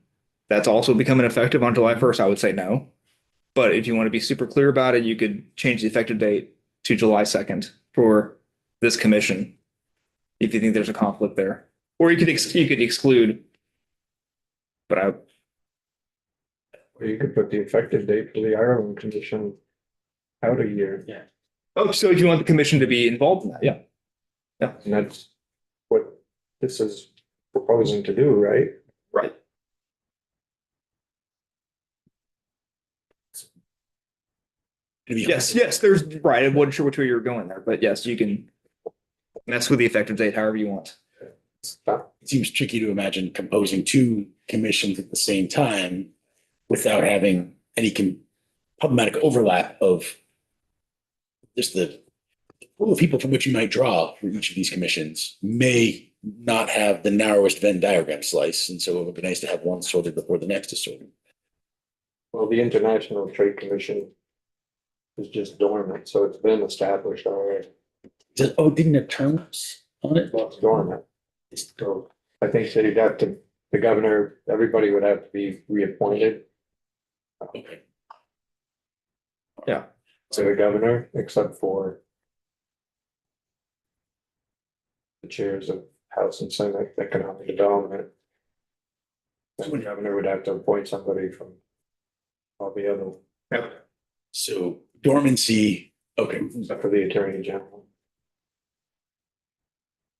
That's also becoming effective on July 1st. I would say no. But if you want to be super clear about it, you could change the effective date to July 2nd for this commission. If you think there's a conflict there, or you could exclude. But Or you could put the effective date for the Ireland Commission out a year. Yeah. oh, so if you want the commission to be involved in that, yeah. And that's what this is proposing to do, right? Right. Yes, there's, right, I wasn't sure which way you were going there, but yes, you can mess with the effective date however you want. It seems tricky to imagine composing two commissions at the same time without having any problematic overlap of just the pool of people from which you might draw for each of these commissions may not have the narrowest Venn diagram slice. And so it would be nice to have one sorted before the next is sorted. Well, the International Trade Commission is just dormant, so it's been established already. Didn't it terms on it? Well, it's dormant. So I think that you'd have to, the governor, everybody would have to be reappointed. Okay. Yeah. So the governor, except for the chairs of House and Senate Economic Development. And the governor would have to appoint somebody from all the other, So dormancy, okay. except for the Attorney General.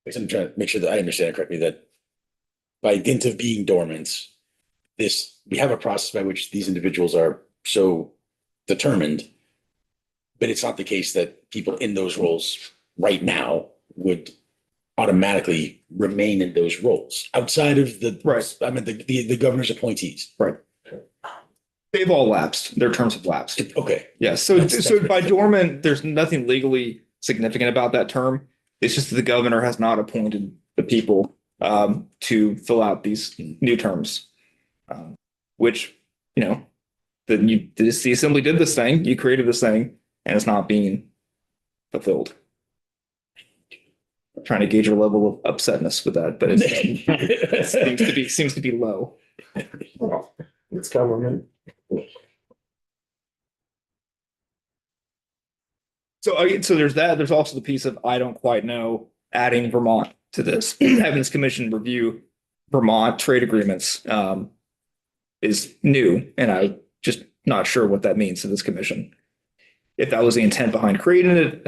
I'm trying to make sure that I understand it correctly, that by dint of being dormant, we have a process by which these individuals are so determined, but it's not the case that people in those roles right now would automatically remain in those roles outside of the governor's appointees. Right. They've all lapsed. Their terms have lapsed. Okay. Yeah, so That's by dormant, there's nothing legally significant about that term. It's just that the governor has not appointed the people to fill out these new terms. Which, the assembly did this thing, you created this thing, and it's not being fulfilled. I'm trying to gauge your level of upsetness with that, but it seems to be low. Well, it's government. So there's that. There's also the piece of I don't quite know adding Vermont to this. Having this commission review Vermont trade agreements is new, and I'm just not sure what that means to this commission. If that was the intent behind creating it,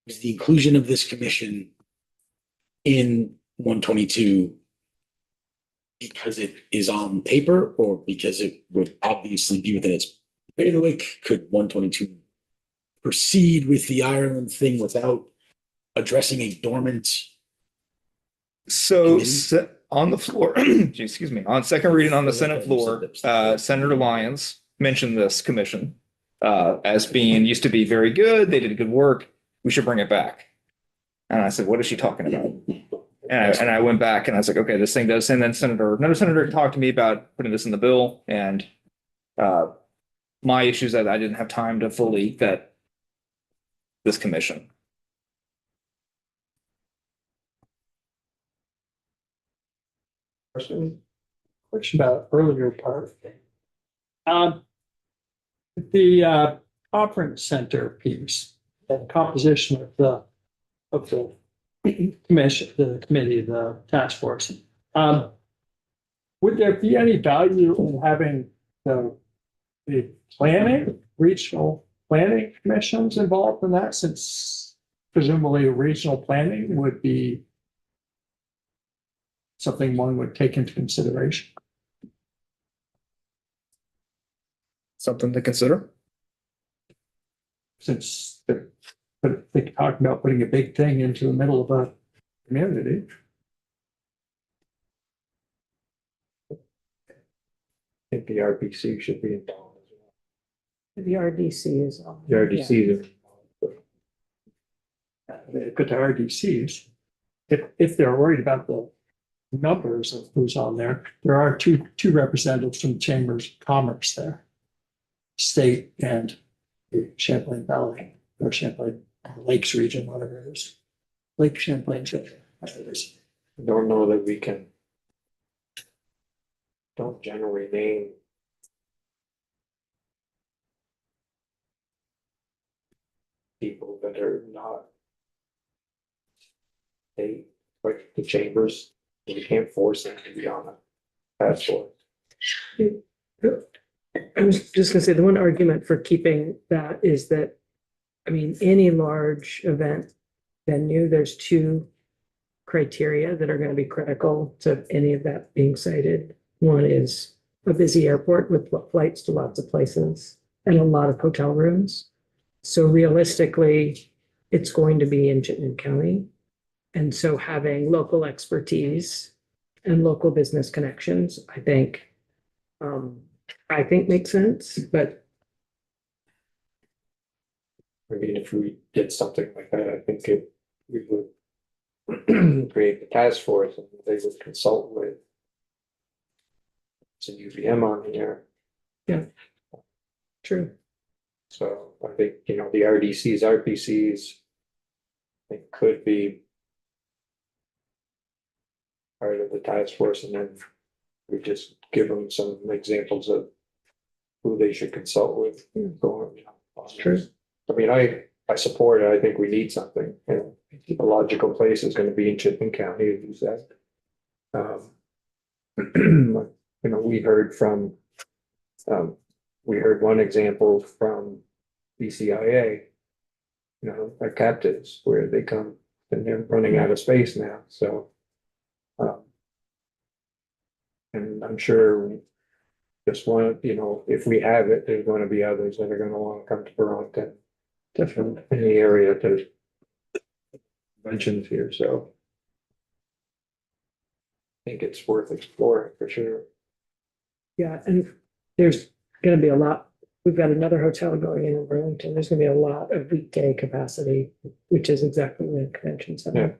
Is the inclusion of this commission in 122 because it is on paper or because it would obviously be within its bailiwick? Could 122 proceed with the Ireland thing without addressing a dormant? So on the floor, excuse me, on second reading on the Senate floor, Senator Lyons mentioned this commission as being used to be very good. They did good work. We should bring it back. And I said, what is she talking about? And I went back and I was like, okay, this thing does. And then another senator talked to me about putting this in the bill. And my issue is that I didn't have time to fully vet this commission. Question about earlier part. The conference center piece, and composition of the commission, the committee, the task force. Would there be any value in having the regional planning commissions involved in that, since presumably regional planning would be something one would take into consideration? Something to consider. Since they talk about putting a big thing into the middle of a community. I think the RPC should be involved as well. The RDC is on. The RDC. Good to RDCs. If they're worried about the numbers of who's on there, there are two representatives from Chambers of Commerce there. State and Champlain Valley, or Champlain Lakes region, whatever it is. Lake Champlain. Whatever it is. Don't know that we can. Don't generally name. People that are not. They, like the chambers, we can't force them to be on a passport. I was just gonna say, the one argument for keeping that is that, I mean, any large event venue, there's two criteria that are gonna be critical to any of that being cited. One is a busy airport with flights to lots of places and a lot of hotel rooms. So realistically, it's going to be in Chittenden County. And so having local expertise and local business connections, I think makes sense, but I mean, if we did something like that, I think we would create the task force and they would consult with. Some UVM on here, true. so I think, you know, the RDCs, RPCs. I think could be. Part of the task force, and then we just give them some examples of. Who they should consult with going, you know. On True. this. I mean, I support it, I think we need something, you know, the logical place is gonna be in Chittenden County, as you said. You know, we heard from. We heard one example from BCIA. You know, our captives, where they come, and they're running out of space now, so. And I'm sure. Just want, you know, if we have it, there's gonna be others that are gonna wanna come to Burlington. Different in the area to. Mentions here, so. I think it's worth exploring for sure. Yeah, and there's gonna be a lot, we've got another hotel going in Burlington, there's gonna be a lot of weekday capacity, which is exactly the convention center.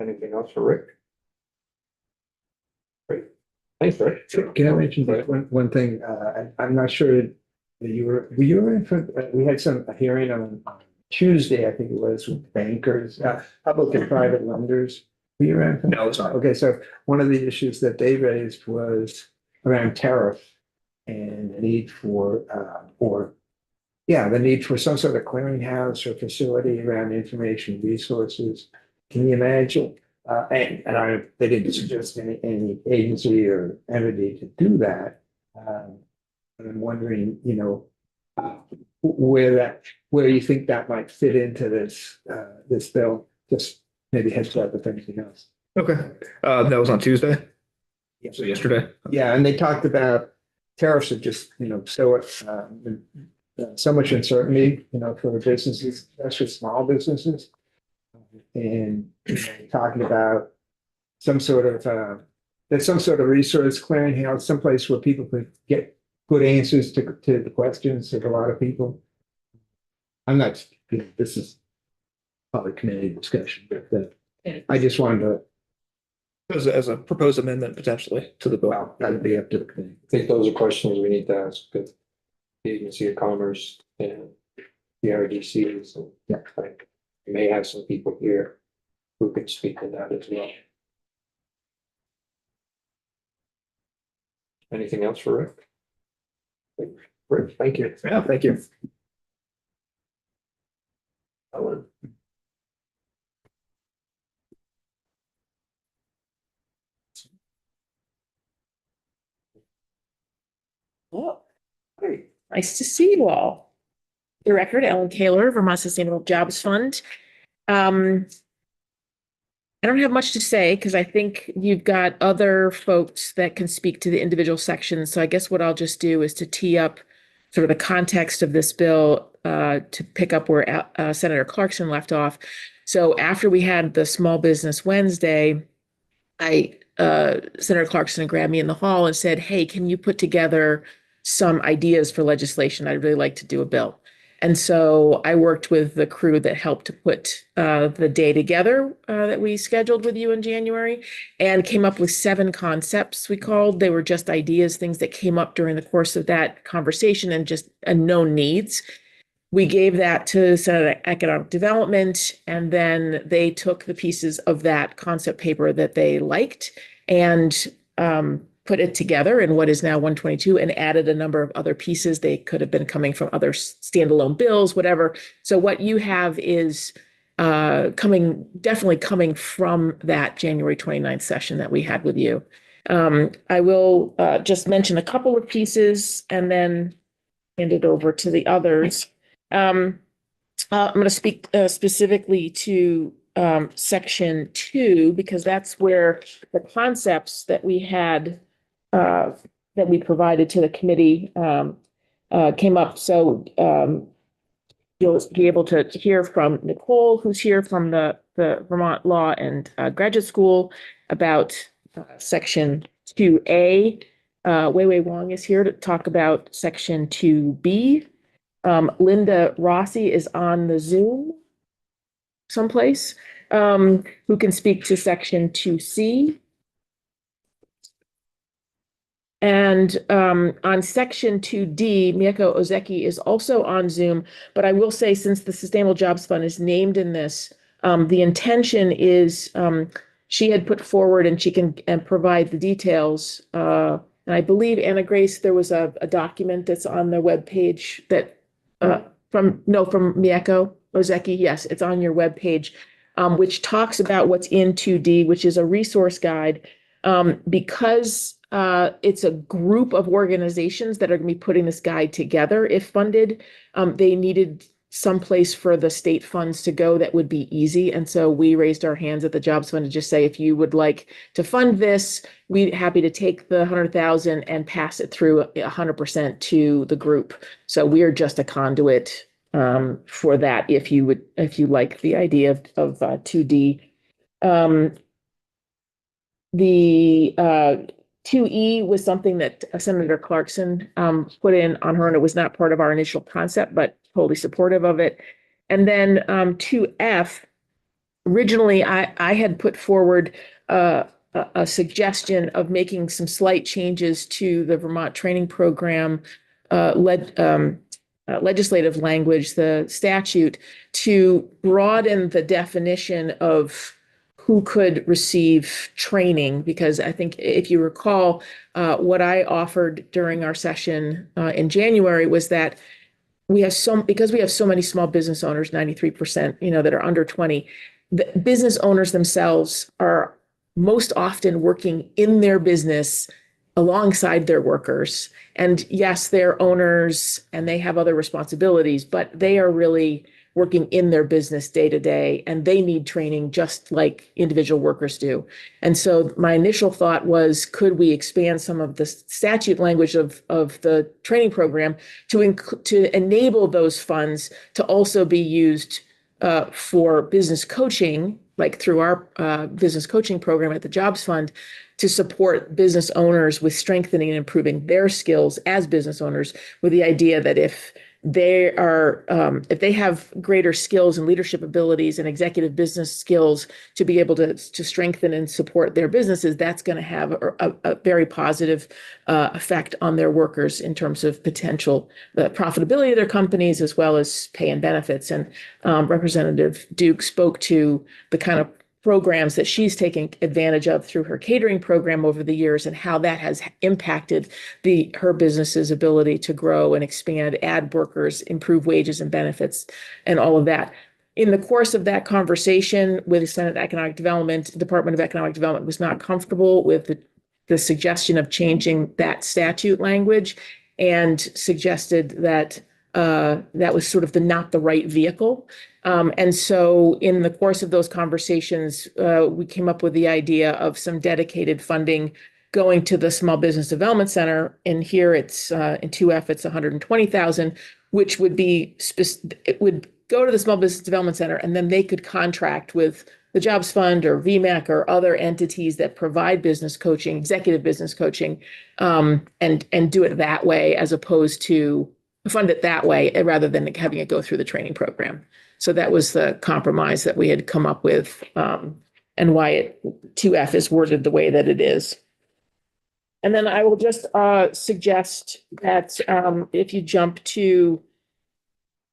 Anything else for Rick? Great, thanks, Rick. Can I mention just one thing? I'm not sure that were you in for, we had a hearing on Tuesday, I think it was, with bankers, public and private lenders. Were you around? No, it's not. Okay, so one of the issues that they raised was around tariff and the need for, the need for some sort of clearinghouse or facility around information resources. Can you imagine? They didn't suggest any agency or entity to do that. But I'm wondering, you know, where you think that might fit into this bill, just maybe heads up with anything else. Okay, that was on Tuesday, Yeah. so yesterday. Yeah, and they talked about tariffs are just, you know, so much uncertainty, you know, for businesses, especially small businesses. And you know, talking about some sort of there's some sort of resource clearinghouse, someplace where people could get good answers to the questions of a lot of people. I'm not, you know, this is probably committee discussion, but I just wanted to, As a proposed amendment potentially to the bill. well, that'd be up to the committee. I think those are questions we need to ask the Agency of Commerce and the RDCs. And Yeah. like, we may have some people here who could speak to that as well. Anything else for Rick? Rick, thank you. Yeah, thank you. Ellen. Oh, Hey. nice to see you all. The record, Ellen Kaler, Vermont Sustainable Jobs Fund. I don't have much to say because I think you've got other folks that can speak to the individual sections. So I guess what I'll just do is to tee up sort of the context of this bill to pick up where Senator Clarkson left off. So after we had the Small Business Wednesday, I Senator Clarkson grabbed me in the hall and said, "Hey, can you put together some ideas for legislation? I'd really like to do a bill." And so I worked with the crew that helped to put the day together that we scheduled with you in January, and came up with 7 concepts we called. They were just ideas, things that came up during the course of that conversation and just known needs. We gave that to Senate Economic Development, and then they took the pieces of that concept paper that they liked and put it together in what is now 122 and added a number of other pieces. They could have been coming from other standalone bills, whatever. So what you have is definitely coming from that January 29th session that we had with you. I will just mention a couple of pieces and then hand it over to the others. I'm going to speak specifically to section 2, because that's where the concepts that we had that we provided to the committee came up. So you'll be able to hear from Nicole, who's here from the Vermont Law and Graduate School, about section 2A. Wei Wei Wong is here to talk about section 2B. Linda Rossi is on the Zoom someplace, who can speak to section 2C. And on section 2D, Miyako Ozeki is also on Zoom, but I will say, since the Sustainable Jobs Fund is named in this, the intention is she had put forward, and she can provide the details. And I believe, Anna Grace, there was a document that's on the webpage that from Miyako Ozeki. Yes, it's on your webpage, which talks about what's in 2D, which is a resource guide. Because it's a group of organizations that are going to be putting this guide together. If funded, they needed some place for the state funds to go that would be easy. And so we raised our hands at the Jobs Fund to just say, if you would like to fund this, we're happy to take the 100,000 and pass it through 100% to the group. So we are just a conduit for that, if you like the idea of 2D. The 2E was something that Senator Clarkson put in on her, and it was not part of our initial concept, but totally supportive of it. And then 2F, originally I had put forward a suggestion of making some slight changes to the Vermont training program legislative language, the statute, to broaden the definition of who could receive training. Because I think, if you recall, what I offered during our session in January was that because we have so many small business owners, 93%, that are under 20, the business owners themselves are most often working in their business alongside their workers. And yes, they're owners and they have other responsibilities, but they are really working in their business day to day, and they need training just like individual workers do. And so my initial thought was, could we expand some of the statute language of the training program to enable those funds to also be used for business coaching, like through our business coaching program at the Jobs Fund, to support business owners with strengthening and improving their skills as business owners, with the idea that if they have greater skills and leadership abilities and executive business skills to be able to strengthen and support their businesses, that's going to have a very positive effect on their workers in terms of potential the profitability of their companies, as well as pay and benefits. And Representative Duke spoke to the kind of programs that she's taking advantage of through her catering program over the years, and how that has impacted her business's ability to grow and expand, add workers, improve wages and benefits, and all of that. In the course of that conversation with the Senate Economic Development, Department of Economic Development was not comfortable with the suggestion of changing that statute language, and suggested that that was sort of not the right vehicle. And so in the course of those conversations, we came up with the idea of some dedicated funding going to the Small Business Development Center. And here it's in 2F, it's 120,000, which would be it would go to the Small Business Development Center, and then they could contract with the Jobs Fund or VMAC or other entities that provide business coaching, executive business coaching, and do it that way as opposed to fund it that way rather than having it go through the training program. So that was the compromise that we had come up with, and why 2F is worded the way that it is. And then I will just suggest that if you jump to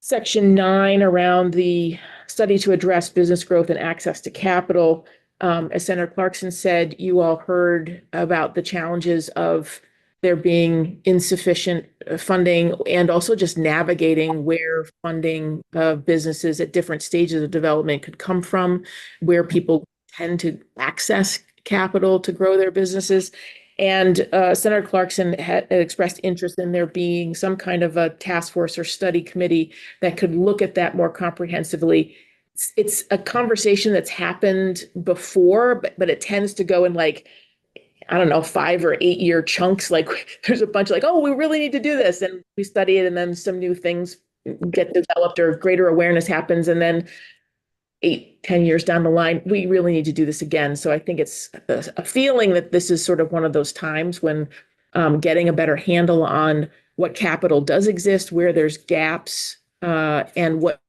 Section 9 around the study to address business growth and access to capital, as Senator Clarkson said, you all heard about the challenges of there being insufficient funding and also just navigating where funding of businesses at different stages of development could come from, where people tend to access capital to grow their businesses. And Senator Clarkson had expressed interest in there being some kind of a task force or study committee that could look at that more comprehensively. It's a conversation that's happened before, but it tends to go in like, I don't know, 5 or 8 year chunks. Like there's a bunch like, oh, we really need to do this. And we study it and then some new things get developed or greater awareness happens. And then 8-10 years down the line, we really need to do this again. So I think it's a feeling that this is sort of one of those times when getting a better handle on what capital does exist, where there's gaps, and what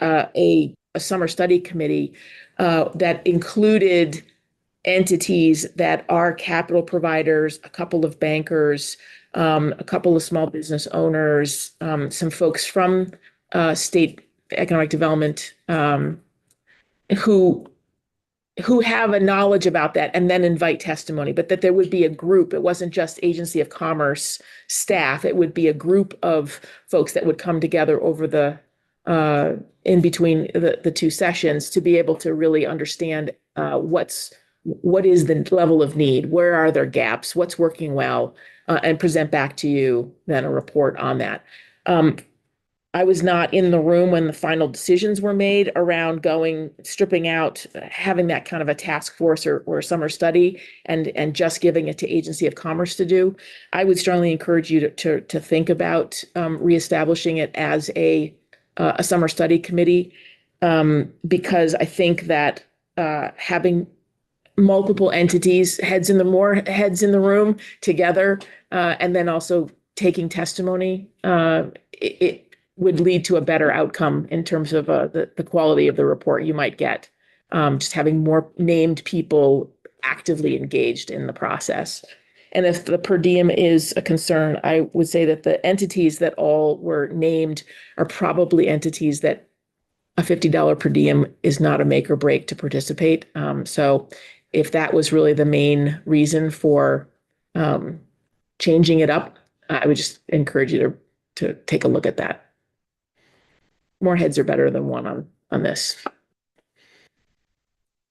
a summer study committee that included entities that are capital providers, a couple of bankers, a couple of small business owners, some folks from state economic development who have a knowledge about that, and then invite testimony, but that there would be a group. It wasn't just Agency of Commerce staff. It would be a group of folks that would come together over the in between the two sessions to be able to really understand what is the level of need, where are there gaps, what's working well, and present back to you then a report on that. I was not in the room when the final decisions were made around stripping out, having that kind of a task force or summer study and just giving it to Agency of Commerce to do. I would strongly encourage you to think about reestablishing it as a summer study committee, because I think that having multiple entities, more heads in the room together, and then also taking testimony, it would lead to a better outcome in terms of the quality of the report you might get. Just having more named people actively engaged in the process. And if the per diem is a concern, I would say that the entities that all were named are probably entities that a $50 per diem is not a make or break to participate. So if that was really the main reason for changing it up, I would just encourage you to take a look at that. More heads are better than one on this.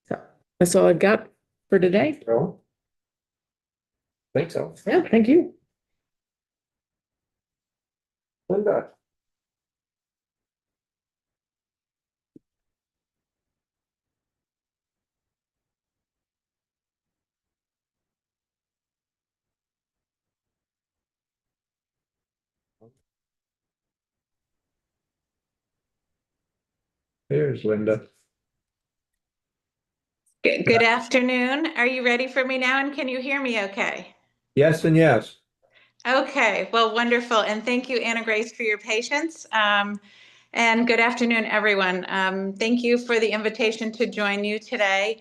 So that's all I've got for today. No? Think so. Yeah, thank you. Linda? There's Linda. Good afternoon. Are you ready for me now? And can you hear me okay? Yes and yes. Okay, well, wonderful. And thank you, Anna Grace, for your patience. And good afternoon, everyone. Thank you for the invitation to join you today.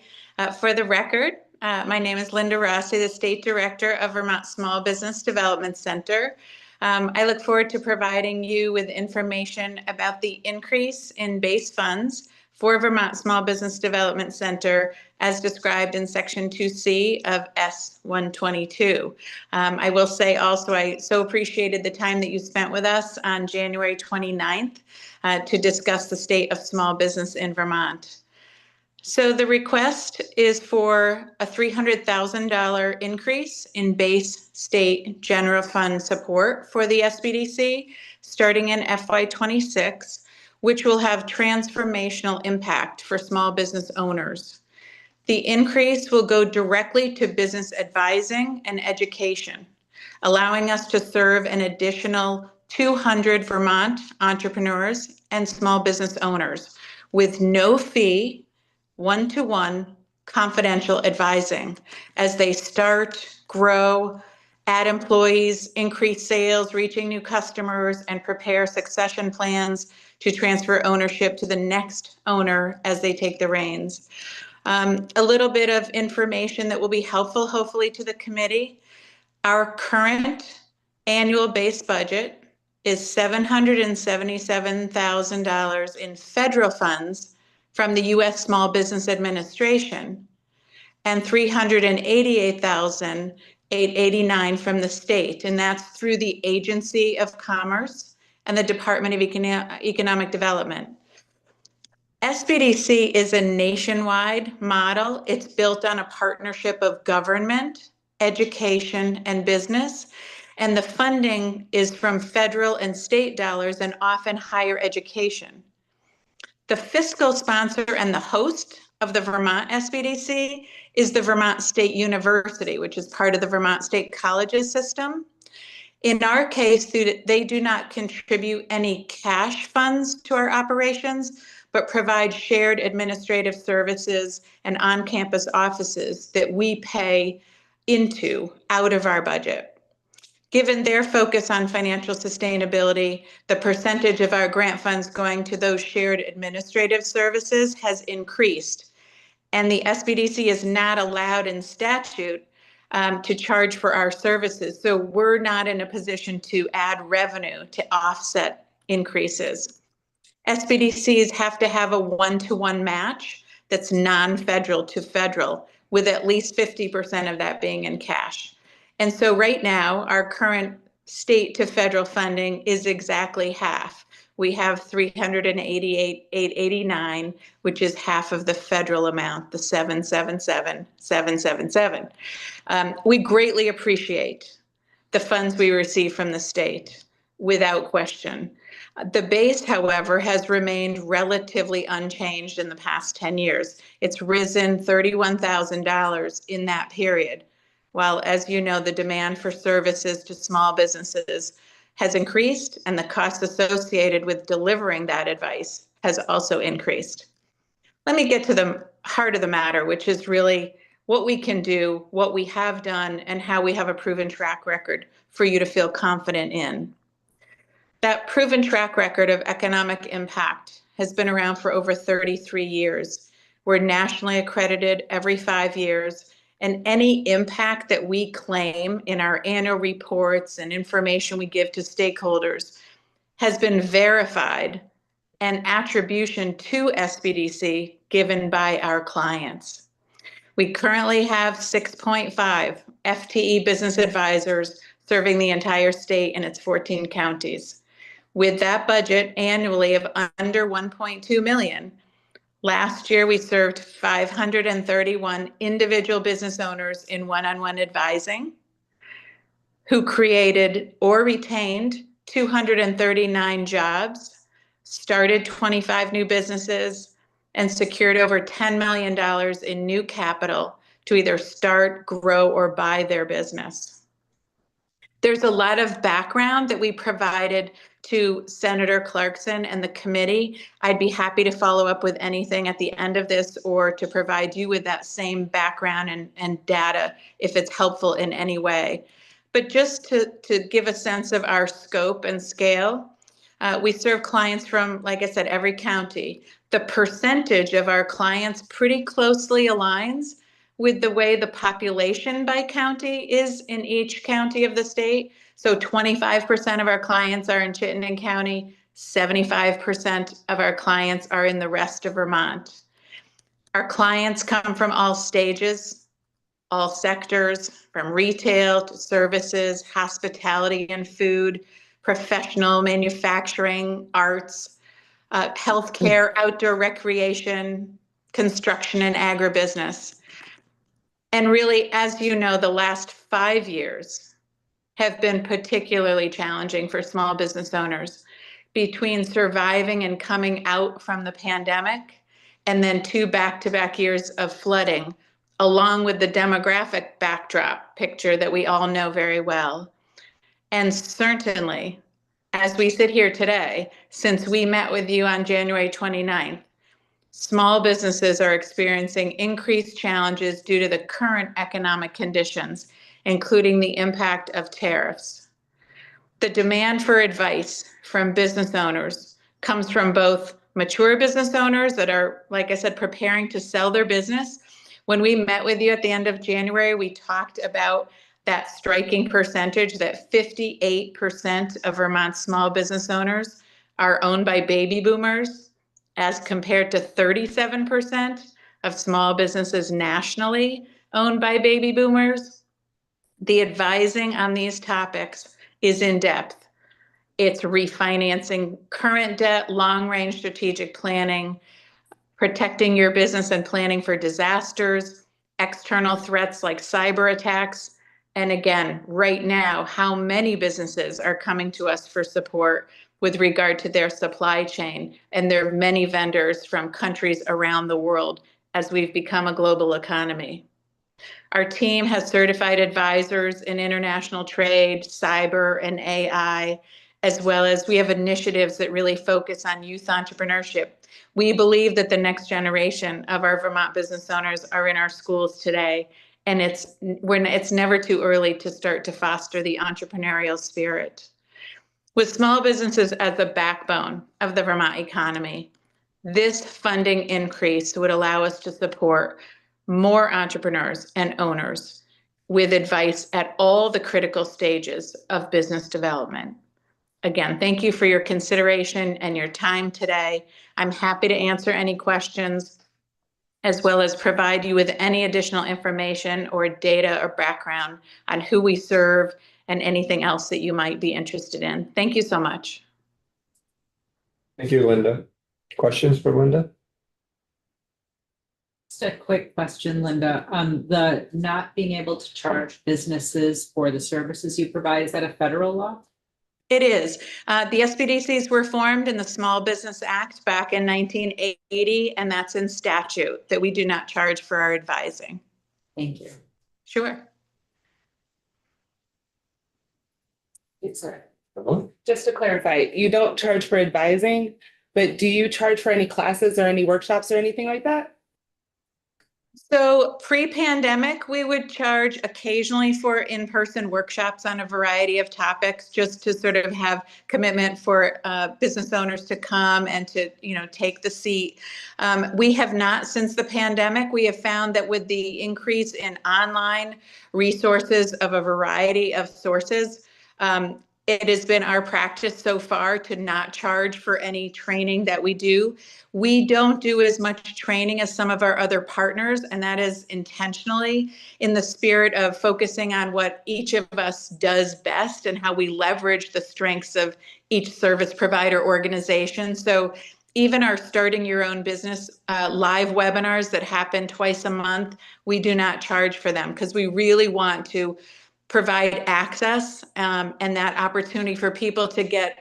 For the record, my name is Linda Rossi, the State Director of Vermont Small Business Development Center. I look forward to providing you with information about the increase in base funds for Vermont Small Business Development Center as described in Section 2C of S-122. I will say also, I so appreciated the time that you spent with us on January 29th to discuss the state of small business in Vermont. So the request is for a $300,000 increase in base state general fund support for the SBDC starting in FY26, which will have transformational impact for small business owners. The increase will go directly to business advising and education. allowing us to serve an additional 200 Vermont entrepreneurs and small business owners with no fee, one-to-one confidential advising as they start, grow, add employees, increase sales, reaching new customers, and prepare succession plans to transfer ownership to the next owner as they take the reins. A little bit of information that will be helpful, hopefully, to the committee. Our current annual base budget is $777,000 in federal funds from the U.S. Small Business Administration and $388,889 from the state, and that's through the Agency of Commerce and the Department of Economic Development. SBDC is a nationwide model. It's built on a partnership of government, education, and business. And the funding is from federal and state dollars and often higher education. The fiscal sponsor and the host of the Vermont SBDC is the Vermont State University, which is part of the Vermont State Colleges system. In our case, they do not contribute any cash funds to our operations, but provide shared administrative services and on-campus offices that we pay into out of our budget. Given their focus on financial sustainability, the percentage of our grant funds going to those shared administrative services has increased. And the SBDC is not allowed in statute to charge for our services. So we're not in a position to add revenue to offset increases. SBDCs have to have a one-to-one match that's non-federal to federal, with at least 50% of that being in cash. And so right now, our current state to federal funding is exactly half. We have $388,889, which is half of the federal amount, the $777,777. We greatly appreciate the funds we receive from the state, without question. The base, however, has remained relatively unchanged in the past 10 years. It's risen $31,000 in that period, while, as you know, the demand for services to small businesses has increased and the cost associated with delivering that advice has also increased. Let me get to the heart of the matter, which is really what we can do, what we have done, and how we have a proven track record for you to feel confident in. That proven track record of economic impact has been around for over 33 years. We're nationally accredited every 5 years, and any impact that we claim in our annual reports and information we give to stakeholders has been verified and attribution to SBDC given by our clients. We currently have 6.5 FTE business advisors serving the entire state and its 14 counties. With that budget annually of under 1.2 million, last year we served 531 individual business owners in one-on-one advising, who created or retained 239 jobs, started 25 new businesses, and secured over $10 million in new capital to either start, grow, or buy their business. There's a lot of background that we provided to Senator Clarkson and the committee. I'd be happy to follow up with anything at the end of this or to provide you with that same background and data if it's helpful in any way. But just to give a sense of our scope and scale, we serve clients from, like I said, every county. The percentage of our clients pretty closely aligns with the way the population by county is in each county of the state. So 25% of our clients are in Chittenden County, 75% of our clients are in the rest of Vermont. Our clients come from all stages, all sectors, from retail to services, hospitality and food, professional, manufacturing, arts, healthcare, outdoor recreation, construction, and agribusiness. And really, as you know, the last 5 years have been particularly challenging for small business owners, between surviving and coming out from the pandemic, and then 2 back-to-back years of flooding, along with the demographic backdrop picture that we all know very well. And certainly, as we sit here today, since we met with you on January 29th, small businesses are experiencing increased challenges due to the current economic conditions, including the impact of tariffs. The demand for advice from business owners comes from both mature business owners that are, like I said, preparing to sell their business. When we met with you at the end of January, we talked about that striking percentage that 58% of Vermont's small business owners are owned by baby boomers, as compared to 37% of small businesses nationally owned by baby boomers. The advising on these topics is in depth. It's refinancing current debt, long-range strategic planning, protecting your business and planning for disasters, external threats like cyber attacks, and again, right now, how many businesses are coming to us for support with regard to their supply chain, and there are many vendors from countries around the world as we've become a global economy. Our team has certified advisors in international trade, cyber, and AI, as well as we have initiatives that really focus on youth entrepreneurship. We believe that the next generation of our Vermont business owners are in our schools today, and it's never too early to start to foster the entrepreneurial spirit. With small businesses as the backbone of the Vermont economy, this funding increase would allow us to support more entrepreneurs and owners with advice at all the critical stages of business development. Again, thank you for your consideration and your time today. I'm happy to answer any questions, as well as provide you with any additional information or data or background on who we serve and anything else that you might be interested in. Thank you so much. Thank you, Linda. Questions for Linda? Just a quick question, Linda. The not being able to charge businesses for the services you provide, is that a federal law? It is. The SBDCs were formed in the Small Business Act back in 1980, and that's in statute that we do not charge for our advising. Thank you. Sure. Sorry. Hello? Just to clarify, you don't charge for advising, but do you charge for any classes or any workshops or anything like that? So pre-pandemic, we would charge occasionally for in-person workshops on a variety of topics, just to sort of have commitment for business owners to come and to, take the seat. We have not, since the pandemic, we have found that with the increase in online resources of a variety of sources, it has been our practice so far to not charge for any training that we do. We don't do as much training as some of our other partners, and that is intentionally in the spirit of focusing on what each of us does best and how we leverage the strengths of each service provider organization. So even our starting your own business live webinars that happen twice a month, we do not charge for them because we really want to provide access and that opportunity for people to get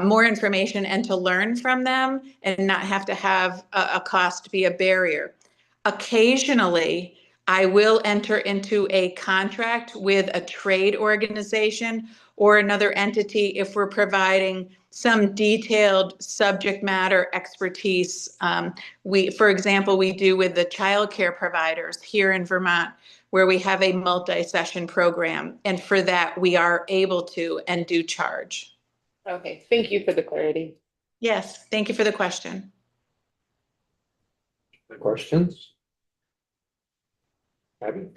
more information and to learn from them and not have to have a cost be a barrier. Occasionally, I will enter into a contract with a trade organization or another entity if we're providing some detailed subject matter expertise. For example, we do with the childcare providers here in Vermont, where we have a multi-session program. And for that, we are able to and do charge. Okay, thank you for the clarity. Yes, thank you for the question. Questions? Abby?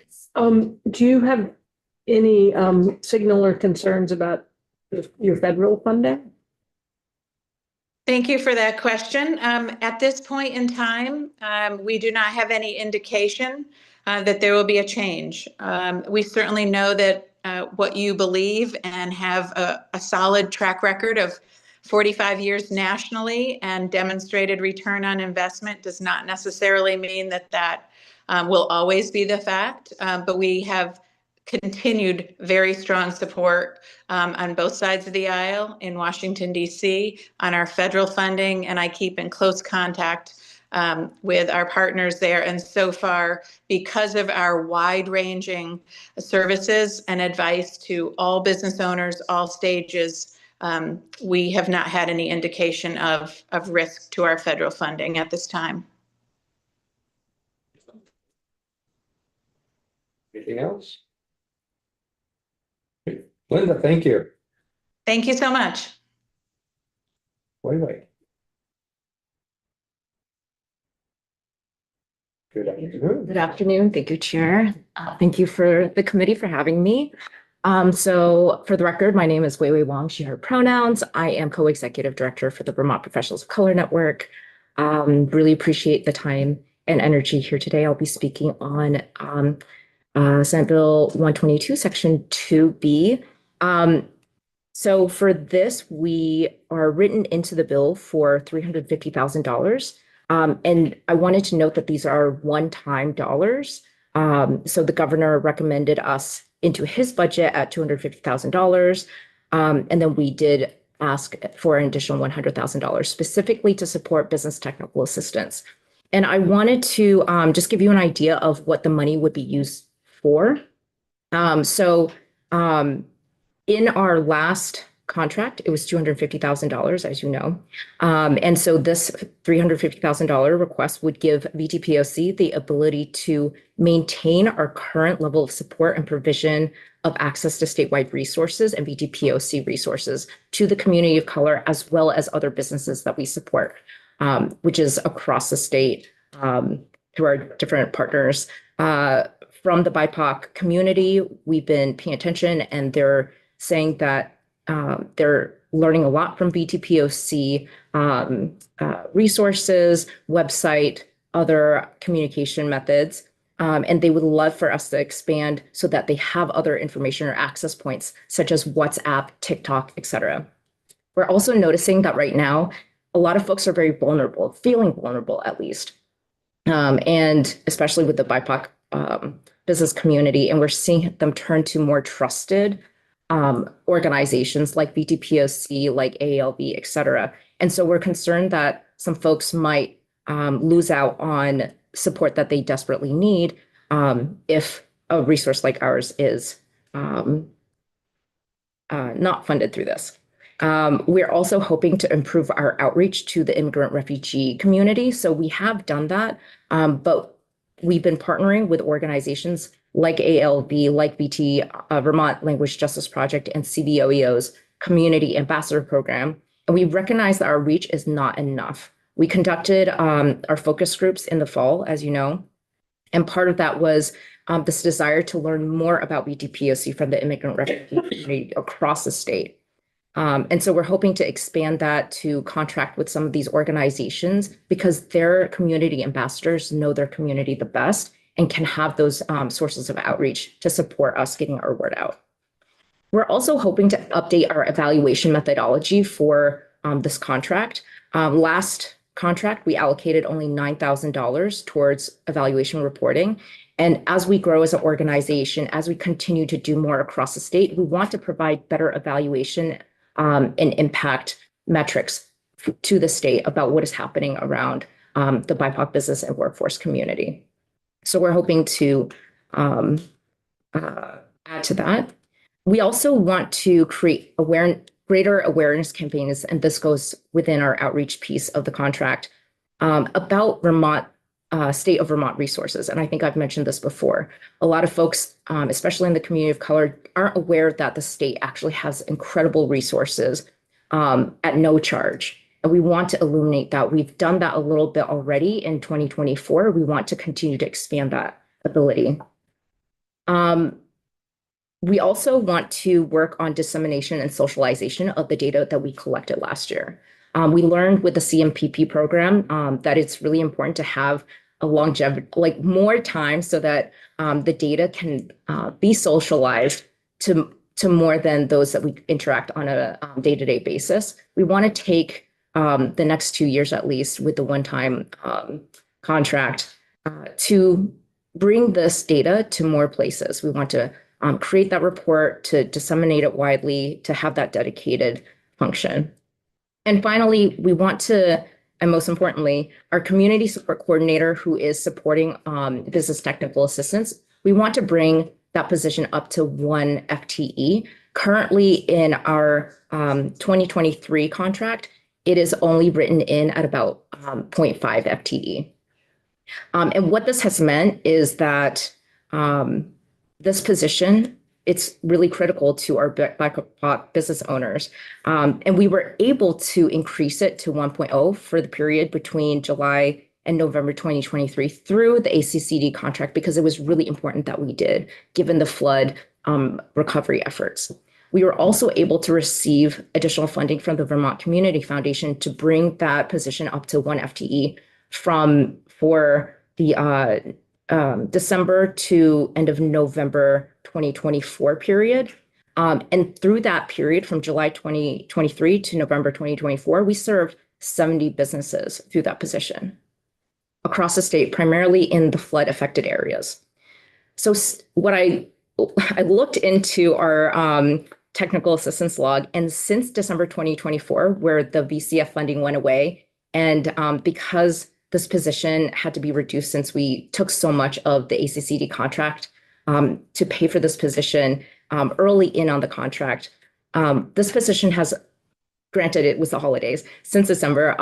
Do you have any signal or concerns about your federal funding? Thank you for that question. At this point in time, we do not have any indication that there will be a change. We certainly know that what you believe and have a solid track record of 45 years nationally and demonstrated return on investment does not necessarily mean that that will always be the fact, but we have continued very strong support on both sides of the aisle in Washington, D.C. on our federal funding, and I keep in close contact with our partners there. And so far, because of our wide-ranging services and advice to all business owners, all stages, we have not had any indication of risk to our federal funding at this time. Anything else? Linda, thank you. Thank you so much. Wait. Good afternoon. Good afternoon. Thank you, Chair. Thank you for the committee for having me. So for the record, my name is Weiwei Wang, she, her pronouns. I am co-executive director for the Vermont Professionals of Color Network. Really appreciate the time and energy here today. I'll be speaking on Senate Bill 122, Section 2B. So for this, we are written into the bill for $350,000. And I wanted to note that these are one-time dollars. So the governor recommended us into his budget at $250,000. And then we did ask for an additional $100,000 specifically to support business technical assistance. And I wanted to just give you an idea of what the money would be used for. In our last contract, it was $250,000, as you know. And so this $350,000 request would give VTPOC the ability to maintain our current level of support and provision of access to statewide resources and VTPOC resources to the community of color, as well as other businesses that we support, which is across the state through our different partners. From the BIPOC community, we've been paying attention, and they're saying that they're learning a lot from VTPOC resources, website, other communication methods, and they would love for us to expand so that they have other information or access points, such as WhatsApp, TikTok, etc. We're also noticing that right now, a lot of folks are very vulnerable, feeling vulnerable at least, and especially with the BIPOC business community, and we're seeing them turn to more trusted organizations like VTPOC, like AALV, et cetera. And so we're concerned that some folks might lose out on support that they desperately need if a resource like ours is not funded through this. We're also hoping to improve our outreach to the immigrant refugee community. So we have done that, but we've been partnering with organizations like ALV, like Vermont Language Justice Project, and CVOEO's Community Ambassador Program. And we recognize that our reach is not enough. We conducted our focus groups in the fall, as you know, and part of that was this desire to learn more about VTPOC from the immigrant refugee community across the state. And so we're hoping to expand that to contract with some of these organizations because their community ambassadors know their community the best and can have those sources of outreach to support us getting our word out. We're also hoping to update our evaluation methodology for this contract. Last contract, we allocated only $9,000 towards evaluation reporting. And as we grow as an organization, as we continue to do more across the state, we want to provide better evaluation and impact metrics to the state about what is happening around the BIPOC business and workforce community. So we're hoping to add to that. We also want to create greater awareness campaigns, and this goes within our outreach piece of the contract, about Vermont, state of Vermont resources. And I think I've mentioned this before. A lot of folks, especially in the community of color, aren't aware that the state actually has incredible resources at no charge. And we want to illuminate that. We've done that a little bit already in 2024. We want to continue to expand that ability. We also want to work on dissemination and socialization of the data that we collected last year. We learned with the CMPP program that it's really important to have a longevity, like more time, so that the data can be socialized to more than those that we interact on a day-to-day basis. We want to take the next 2 years at least with the one-time contract to bring this data to more places. We want to create that report, to disseminate it widely, to have that dedicated function. And finally, we want to and most importantly, our community support coordinator who is supporting business technical assistance. We want to bring that position up to 1 FTE. Currently in our 2023 contract, it is only written in at about 0.5 FTE. And what this has meant is that this position, it's really critical to our BIPOC business owners. And we were able to increase it to 1.0 for the period between July and November 2023 through the ACCD contract, because it was really important that we did, given the flood recovery efforts. We were also able to receive additional funding from the Vermont Community Foundation to bring that position up to 1 FTE for the December to end of November 2024 period. And through that period from July 2023 to November 2024, we served 70 businesses through that position across the state, primarily in the flood affected areas. So what I looked into our technical assistance log, and since December 2024, where the VCF funding went away, and because this position had to be reduced since we took so much of the ACCD contract to pay for this position early in on the contract, this position has, granted it was the holidays, since December,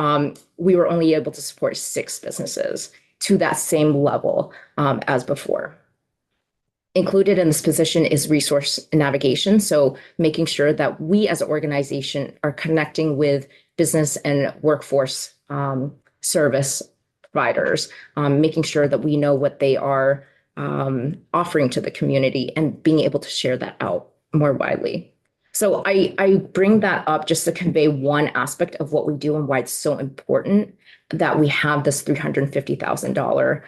we were only able to support 6 businesses to that same level as before. Included in this position is resource navigation. So making sure that we as an organization are connecting with business and workforce service providers, making sure that we know what they are offering to the community and being able to share that out more widely. So I bring that up just to convey one aspect of what we do and why it's so important that we have this $350,000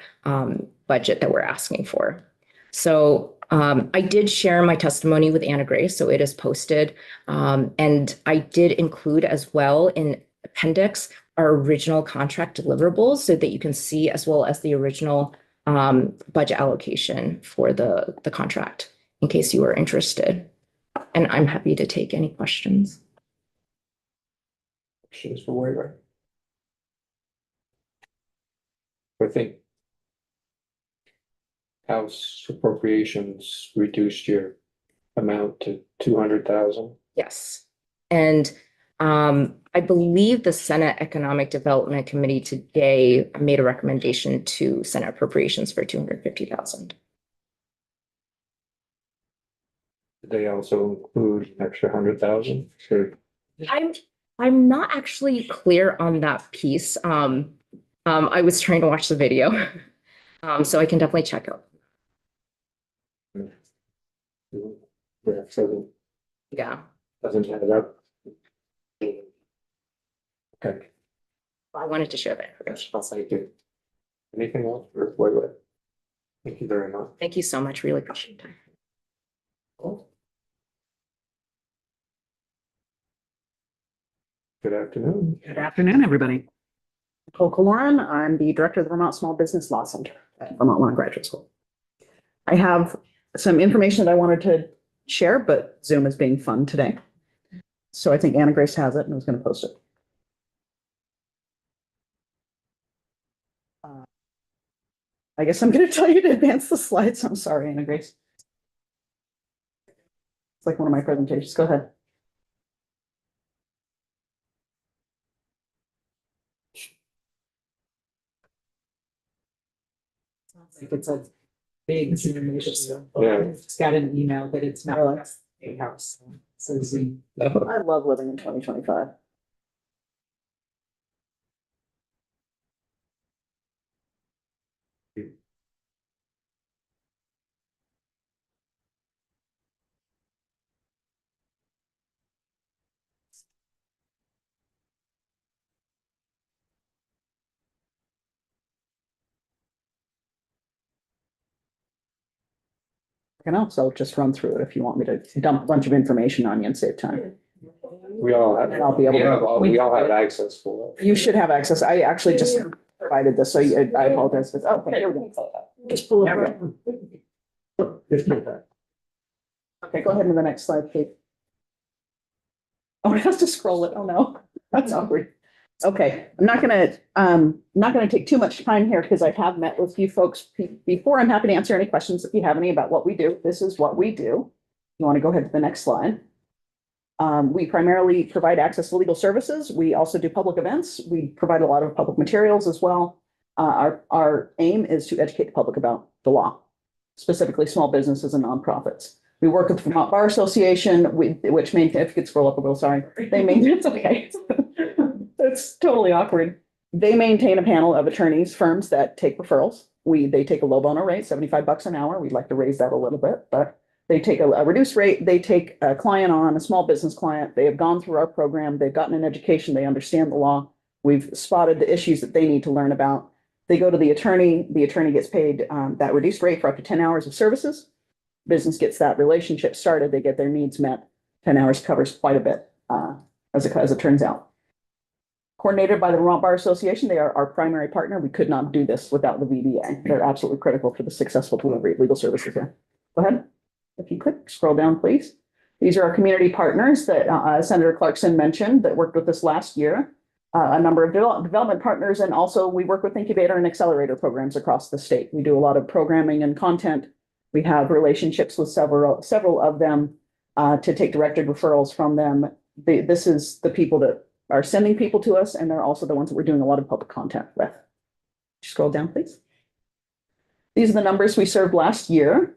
budget that we're asking for. So I did share my testimony with Anna Grace, so it is posted. And I did include as well in appendix our original contract deliverables so that you can see, as well as the original budget allocation for the contract, in case you are interested. And I'm happy to take any questions. Questions for Wayler? I think House appropriations reduced your amount to 200,000. Yes. And I believe the Senate Economic Development Committee today made a recommendation to Senate appropriations for 250,000. Did they also include an extra 100,000? So I'm not actually clear on that piece. I was trying to watch the video, so I can definitely check out. yeah, so Yeah, doesn't add up. Okay, I wanted to share that information. I'll thank you. Anything else for Wayler? Thank you very much. Thank you so much. Really appreciate your time. Good afternoon. Good afternoon, everybody. Nicole Kaloran, I'm the director of the Vermont Small Business Law Center at Vermont Law and Graduate School. I have some information that I wanted to share, but Zoom is being fun today. So I think Anna Grace has it and was going to post it. I guess I'm going to tell you to advance the slides. I'm sorry, Anna Grace. It's like one of my presentations. Go ahead. Like it's a big information. Yeah. It's got an email, but it's not just a house. So Zoom. I love living in 2025. I can also just run through it if you want me to dump a bunch of information on you and save time. We all have, I'll be able to- we all have access for it. You should have access. I actually just provided this, so I apologize for, okay, here we go. Just pull it. Just do that. Okay, go ahead to the next slide, please. Oh, I have to scroll it. Oh, no, that's awkward. Okay, I'm not gonna take too much time here because I have met with you folks before. I'm happy to answer any questions if you have any about what we do. This is what we do. You want to go ahead to the next slide. We primarily provide access to legal services. We also do public events. We provide a lot of public materials as well. Our aim is to educate the public about the law, specifically small businesses and nonprofits. We work with the Vermont Bar Association, which maintains, if you could scroll up a little, sorry. It's okay. It's totally awkward. They maintain a panel of attorneys, firms that take referrals. They take a low bono rate, $75 an hour. We'd like to raise that a little bit, but they take a reduced rate. They take a client on, a small business client. They have gone through our program. They've gotten an education. They understand the law. We've spotted the issues that they need to learn about. They go to the attorney. The attorney gets paid that reduced rate for up to 10 hours of services. Business gets that relationship started. They get their needs met. 10 hours covers quite a bit, as it turns out. Coordinated by the Vermont Bar Association, they are our primary partner. We could not do this without the VBA. They're absolutely critical for the successful delivery of legal services here. Go ahead. If you could scroll down, please. These are our community partners that Senator Clarkson mentioned that worked with us last year. A number of development partners, and also we work with incubator and accelerator programs across the state. We do a lot of programming and content. We have relationships with several of them to take directed referrals from them. This is the people that are sending people to us, and they're also the ones that we're doing a lot of public content with. Scroll down, please. These are the numbers we served last year.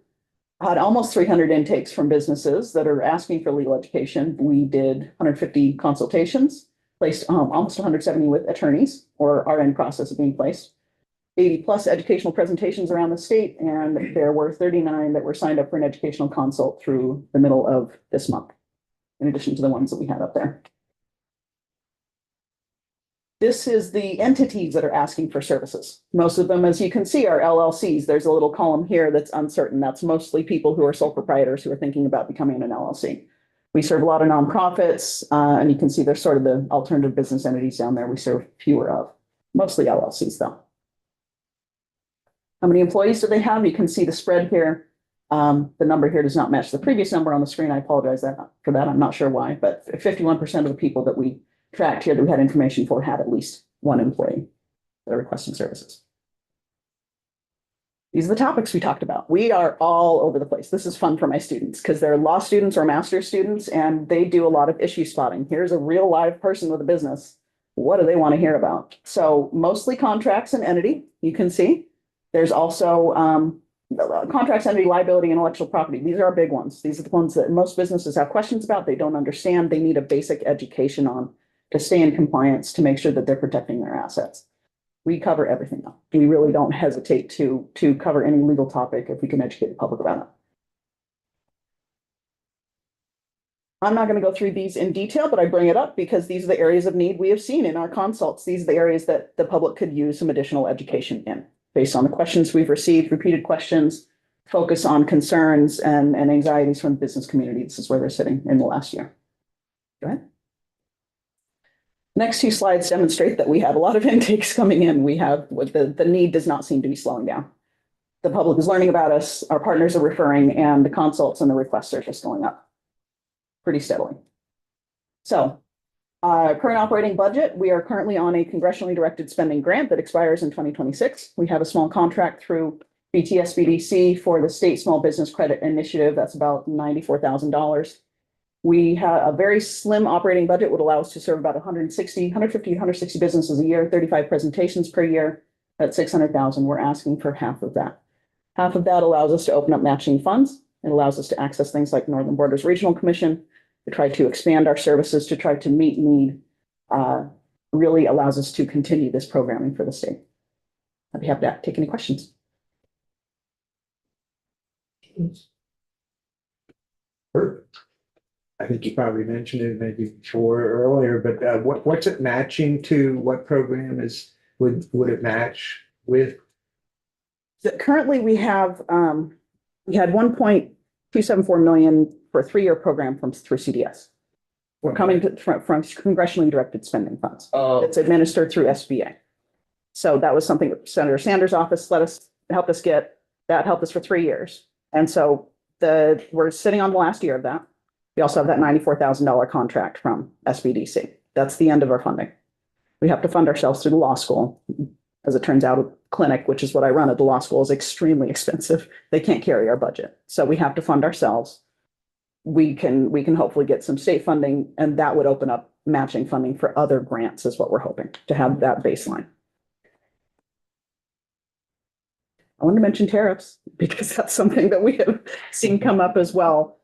Had almost 300 intakes from businesses that are asking for legal education. We did 150 consultations, placed almost 170 with attorneys or are in process of being placed. 80 plus educational presentations around the state, and there were 39 that were signed up for an educational consult through the middle of this month, in addition to the ones that we had up there. This is the entities that are asking for services. Most of them, as you can see, are LLCs. There's a little column here that's uncertain. That's mostly people who are sole proprietors who are thinking about becoming an LLC. We serve a lot of nonprofits, and you can see there's sort of the alternative business entities down there we serve fewer of, mostly LLCs though. How many employees do they have? You can see the spread here. The number here does not match the previous number on the screen. I apologize for that. I'm not sure why, but 51% of the people that we tracked here that we had information for had at least one employee that are requesting services. These are the topics we talked about. We are all over the place. This is fun for my students because they're law students or master's students, and they do a lot of issue spotting. Here's a real live person with a business. What do they want to hear about? So mostly contracts and entity, you can see. There's also contracts, entity, liability, intellectual property. These are our big ones. These are the ones that most businesses have questions about. They don't understand. They need a basic education on to stay in compliance, to make sure that they're protecting their assets. We cover everything though. We really don't hesitate to cover any legal topic if we can educate the public about it. I'm not going to go through these in detail, but I bring it up because these are the areas of need we have seen in our consults. These are the areas that the public could use some additional education in, based on the questions we've received, repeated questions, focus on concerns and anxieties from the business community. This is where they're sitting in the last year. Go ahead. Next two slides demonstrate that we have a lot of intakes coming in. We have the need does not seem to be slowing down. The public is learning about us, our partners are referring, and the consults and the requests are just going up pretty steadily. So current operating budget, we are currently on a congressionally directed spending grant that expires in 2026. We have a small contract through BTSBDC for the State Small Business Credit Initiative. That's about $94,000. We have a very slim operating budget, would allow us to serve about 150, 160 businesses a year, 35 presentations per year. At 600,000, we're asking for half of that. Half of that allows us to open up matching funds. It allows us to access things like Northern Borders Regional Commission, to try to expand our services, to try to meet need, really allows us to continue this programming for the state. I'd be happy to take any questions. Perfect. I think you probably mentioned it maybe before or earlier, but what's it matching to? What program would it match with? So currently, we have we had 1.274 million for a 3-year program through CDS. We're coming from congressionally directed spending funds. It's administered through SBA. So that was something that Senator Sanders' office helped us get. That helped us for 3 years, and so we're sitting on the last year of that. We also have that $94,000 contract from SBDC. That's the end of our funding. We have to fund ourselves through the law school. As it turns out, a clinic, which is what I run at the law school, is extremely expensive. They can't carry our budget. So we have to fund ourselves. We can hopefully get some state funding, and that would open up matching funding for other grants is what we're hoping to have that baseline. I want to mention tariffs because that's something that we have seen come up as well.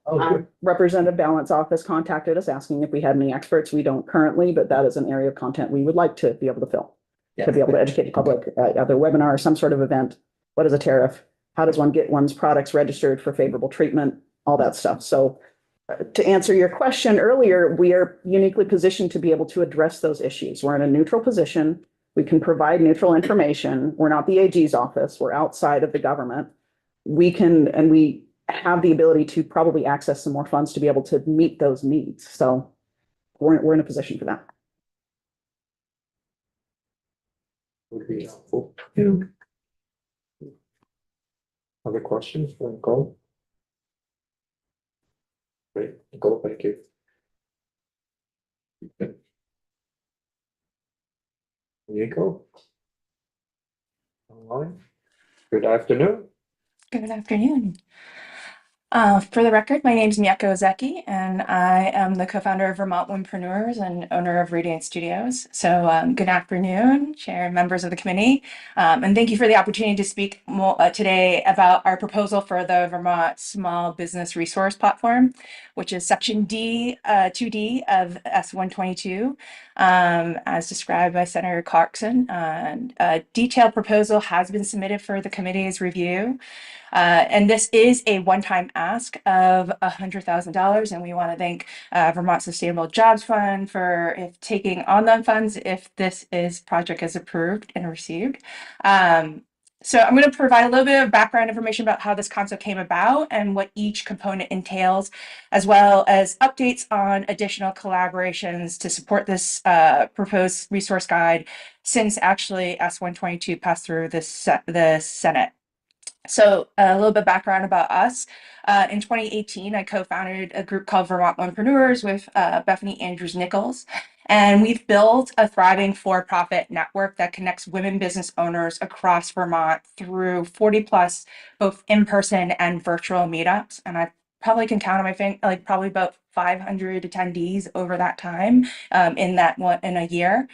Representative Ballant's office contacted us asking if we had any experts. We don't currently, but that is an area of content we would like to be able to fill. To be able to educate the public, either webinar or some sort of event. What is a tariff? How does one get one's products registered for favorable treatment? All that stuff. So to answer your question earlier, we are uniquely positioned to be able to address those issues. We're in a neutral position. We can provide neutral information. We're not the AG's office. We're outside of the government. We can, and we have the ability to probably access some more funds to be able to meet those needs. So we're in a position for that. Would be helpful. Other questions for Nicole? Great, Nicole, thank you. Nico? Online? Good afternoon. Good afternoon. For the record, my name is Miyako Ozeki, and I am the co-founder of Vermont Womenpreneurs and owner of Radiant Studios. So good afternoon, Chair and members of the committee, and thank you for the opportunity to speak today about our proposal for the Vermont Small Business Resource Platform, which is Section D, 2D of S-122, as described by Senator Clarkson. A detailed proposal has been submitted for the committee's review. And this is a one-time ask of $100,000, and we want to thank Vermont Sustainable Jobs Fund for taking on the funds if this project is approved and received. So I'm going to provide a little bit of background information about how this concept came about and what each component entails, as well as updates on additional collaborations to support this proposed resource guide since actually S-122 passed through the Senate. So a little bit of background about us. In 2018, I co-founded a group called Vermont Womenpreneurs with Bethany Andrews Nichols. And we've built a thriving for-profit network that connects women business owners across Vermont through 40 plus both in-person and virtual meetups. And I probably can count on my finger, like probably about 500 attendees over that time in a year.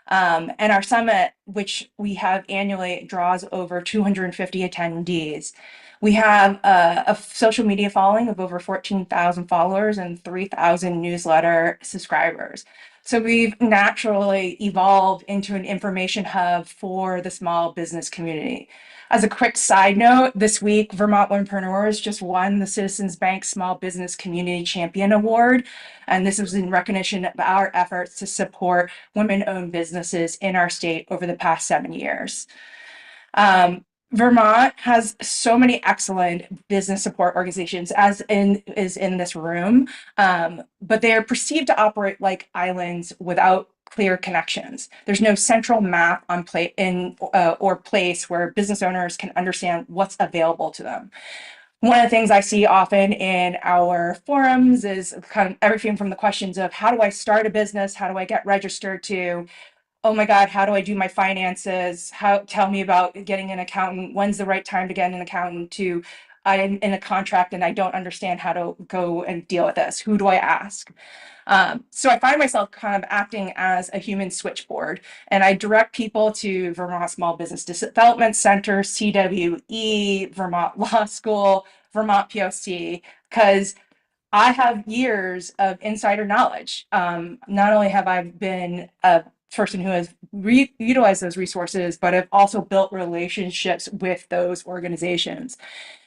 And our summit, which we have annually, draws over 250 attendees. We have a social media following of over 14,000 followers and 3,000 newsletter subscribers. So we've naturally evolved into an information hub for the small business community. As a quick side note, this week, Vermont Womenpreneurs just won the Citizens Bank Small Business Community Champion Award. And this was in recognition of our efforts to support women-owned businesses in our state over the past 7 years. Vermont has so many excellent business support organizations, as is in this room, but they are perceived to operate like islands without clear connections. There's no central map on or place where business owners can understand what's available to them. One of the things I see often in our forums is kind of everything from the questions of how do I start a business, how do I get registered, to oh my God, how do I do my finances? Tell me about getting an accountant. When's the right time to get an accountant? To I'm in a contract and I don't understand how to go and deal with this. Who do I ask? So I find myself kind of acting as a human switchboard, and I direct people to Vermont Small Business Development Center, CWE, Vermont Law School, Vermont POC, because I have years of insider knowledge. Not only have I been a person who has utilized those resources, but have also built relationships with those organizations.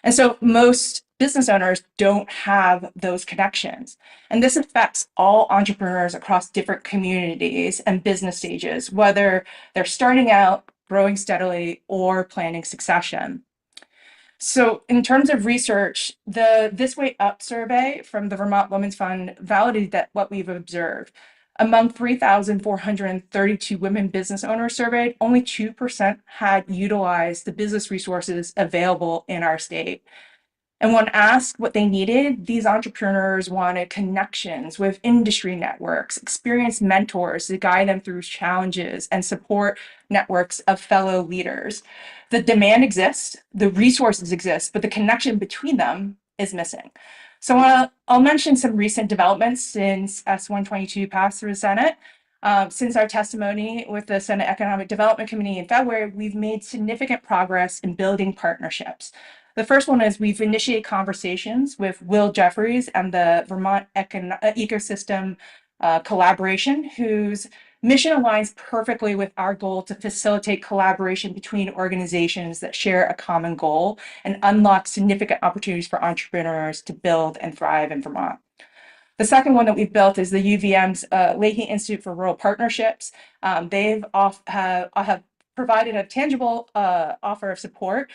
And so most business owners don't have those connections. And this affects all entrepreneurs across different communities and business stages, whether they're starting out, growing steadily, or planning succession. So in terms of research, the This Way Up survey from the Vermont Women's Fund validated that what we've observed. Among 3,432 women business owners surveyed, only 2% had utilized the business resources available in our state. And when asked what they needed, these entrepreneurs wanted connections with industry networks, experienced mentors to guide them through challenges, and support networks of fellow leaders. The demand exists, the resources exist, but the connection between them is missing. So I'll mention some recent developments since S122 passed through the Senate. Since our testimony with the Senate Economic Development Committee in February, we've made significant progress in building partnerships. The first one is we've initiated conversations with Will Jeffries and the Vermont Ecosystem Collaboration, whose mission aligns perfectly with our goal to facilitate collaboration between organizations that share a common goal and unlock significant opportunities for entrepreneurs to build and thrive in Vermont. The second one that we've built is the UVM's Leahy Institute for Rural Partnerships. They've have provided a tangible offer of support,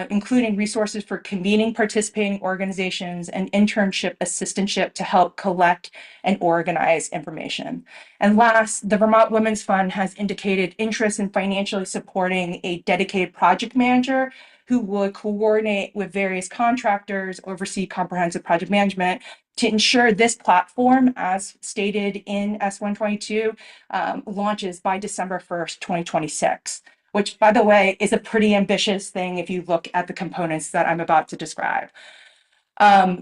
including resources for convening participating organizations and internship assistantship to help collect and organize information. And last, the Vermont Women's Fund has indicated interest in financially supporting a dedicated project manager who would coordinate with various contractors, oversee comprehensive project management to ensure this platform, as stated in S122, launches by December 1st, 2026, which, by the way, is a pretty ambitious thing if you look at the components that I'm about to describe.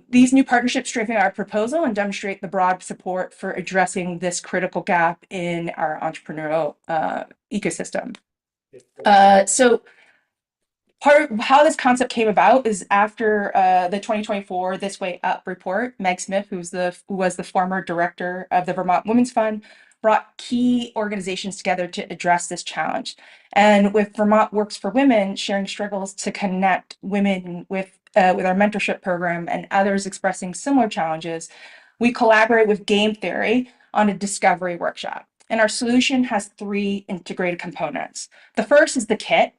These new partnerships strengthen our proposal and demonstrate the broad support for addressing this critical gap in our entrepreneurial ecosystem. So part of how this concept came about is after the 2024 This Way Up report. Meg Smith, who was the former director of the Vermont Women's Fund, brought key organizations together to address this challenge. And with Vermont Works for Women sharing struggles to connect women with our mentorship program and others expressing similar challenges, we collaborate with Game Theory on a discovery workshop. And our solution has 3 integrated components. The first is the kit.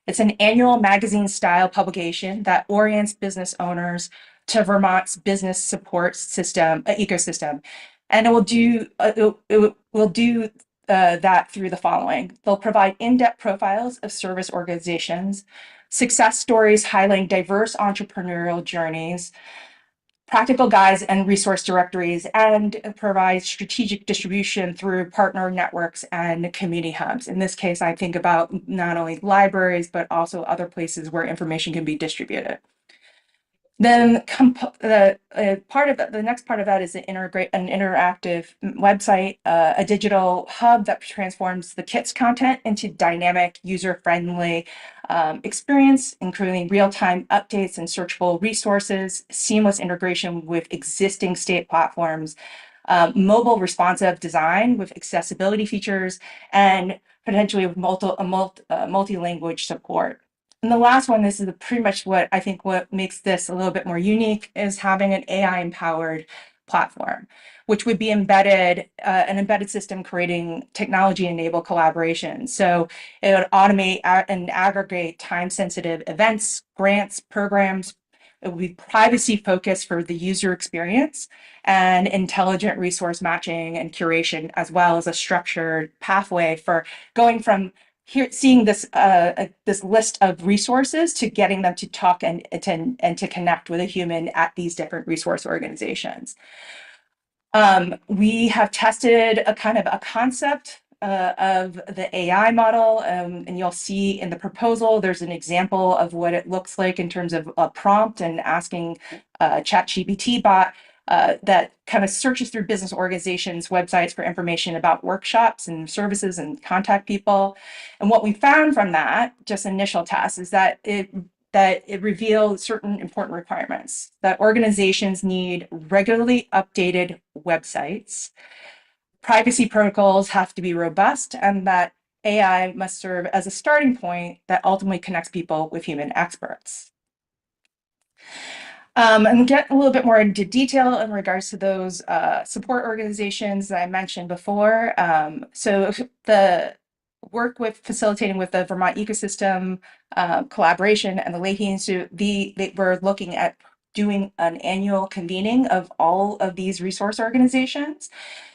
It's an annual magazine style publication that orients business owners to Vermont's business support system, ecosystem. And it will do that through the following. They'll provide in-depth profiles of service organizations, success stories highlighting diverse entrepreneurial journeys, practical guides and resource directories, and provide strategic distribution through partner networks and community hubs. In this case, I think about not only libraries, but also other places where information can be distributed. Then the next part of that is to integrate an interactive website, a digital hub that transforms the kit's content into dynamic, user-friendly experience, including real-time updates and searchable resources, seamless integration with existing state platforms, mobile responsive design with accessibility features, and potentially with multi-language support. And the last one, this is pretty much what I think what makes this a little bit more unique, is having an AI-empowered platform, which would be embedded, an embedded system creating technology-enabled collaboration. So it would automate and aggregate time-sensitive events, grants, programs. It would be privacy-focused for the user experience and intelligent resource matching and curation, as well as a structured pathway for going from seeing this this list of resources to getting them to talk and to connect with a human at these different resource organizations. We have tested a kind of a concept of the AI model, and you'll see in the proposal, there's an example of what it looks like in terms of a prompt and asking ChatGPT bot that kind of searches through business organizations' websites for information about workshops and services and contact people. And what we found from that, just initial tests, is that it revealed certain important requirements, that organizations need regularly updated websites, privacy protocols have to be robust, and that AI must serve as a starting point that ultimately connects people with human experts. And get a little bit more into detail in regards to those support organizations that I mentioned before. So the work with facilitating with the Vermont Ecosystem Collaboration and the Leahy Institute, we're looking at doing an annual convening of all of these resource organizations.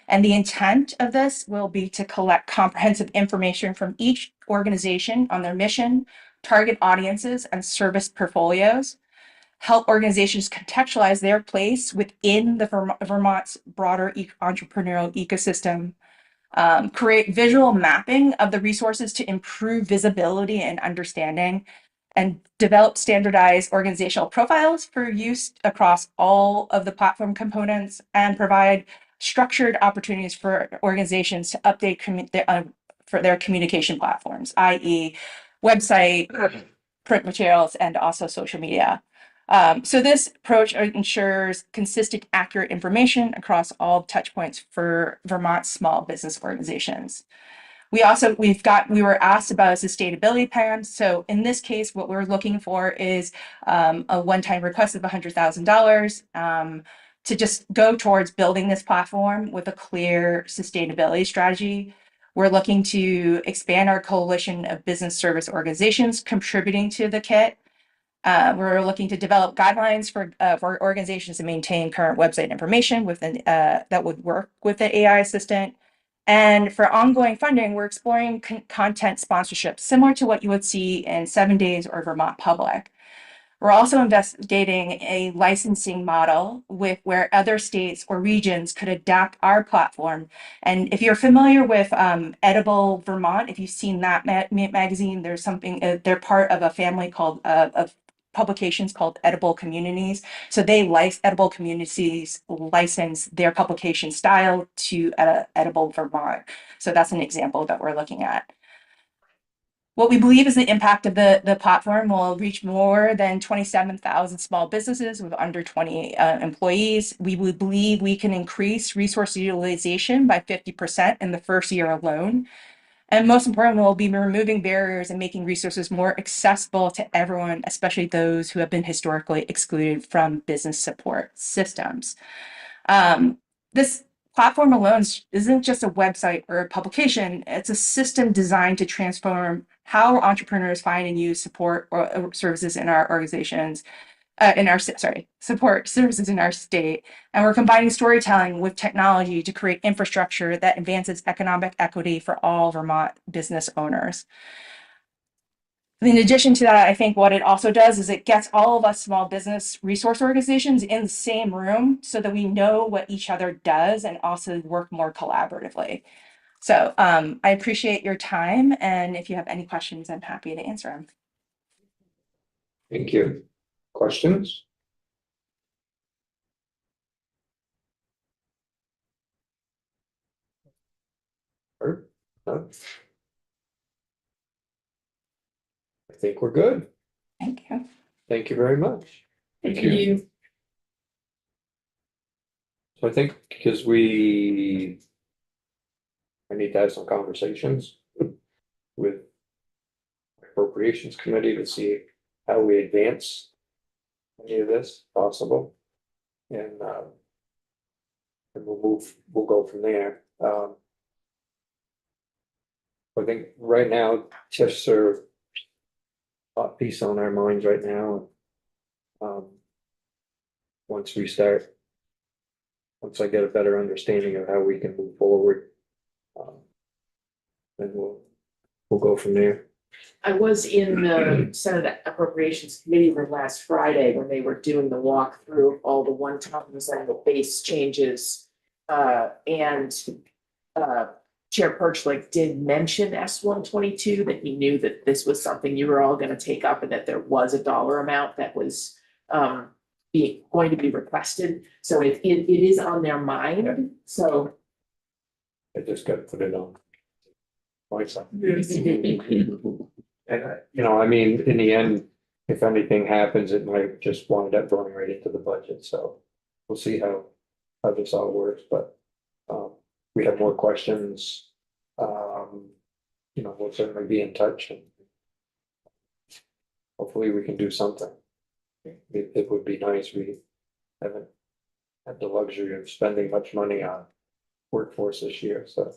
And the intent of this will be to collect comprehensive information from each organization on their mission, target audiences, and service portfolios, help organizations contextualize their place within the Vermont's broader entrepreneurial ecosystem, create visual mapping of the resources to improve visibility and understanding, and develop standardized organizational profiles for use across all of the platform components, and provide structured opportunities for organizations to update for their communication platforms, i.e. website, print materials, and also social media. So this approach ensures consistent, accurate information across all touch points for Vermont small business organizations. We were asked about a sustainability plan. So in this case, what we're looking for is a one-time request of $100,000 to just go towards building this platform with a clear sustainability strategy. We're looking to expand our coalition of business service organizations contributing to the kit. We're looking to develop guidelines for organizations to maintain current website information that would work with the AI assistant. And for ongoing funding, we're exploring content sponsorship, similar to what you would see in 7 Days or Vermont Public. We're also investigating a licensing model where other states or regions could adapt our platform. And if you're familiar with Edible Vermont, if you've seen that magazine, there's something, they're part of a family called of publications called Edible Communities. So Edible Communities license their publication style to Edible Vermont. So that's an example that we're looking at. What we believe is the impact of the platform will reach more than 27,000 small businesses with under 20 employees. We would believe we can increase resource utilization by 50% in the first year alone. And most importantly, we'll be removing barriers and making resources more accessible to everyone, especially those who have been historically excluded from business support systems. This platform alone isn't just a website or a publication. It's a system designed to transform how entrepreneurs find and use support or services in our organizations, support services in our state. And we're combining storytelling with technology to create infrastructure that advances economic equity for all Vermont business owners. In addition to that, I think what it also does is it gets all of us small business resource organizations in the same room so that we know what each other does and also work more collaboratively. So I appreciate your time. And if you have any questions, I'm happy to answer them. Thank you. Questions? Or, no? I think we're good. Thank you. Thank you very much. Thank you. So I think because I need to have some conversations with appropriations committee to see how we advance any of this possible. And we'll go from there. I think right now, Chester, hot piece on our minds right now. Once I get a better understanding of how we can move forward, then we'll go from there. I was in the Senate Appropriations Committee room last Friday when they were doing the walkthrough of all the one-times and the base changes. Chair Perchlik did mention S122, that he knew that this was something you were all going to take up and that there was a dollar amount that was going to be requested. So it is on their mind. So I just got to put it on my side. And I mean, in the end, if anything happens, it might just wind up going right into the budget. So we'll see how this all works. But we have more questions. We'll certainly be in touch, and hopefully we can do something. It would be nice. We haven't had the luxury of spending much money on workforce this year, so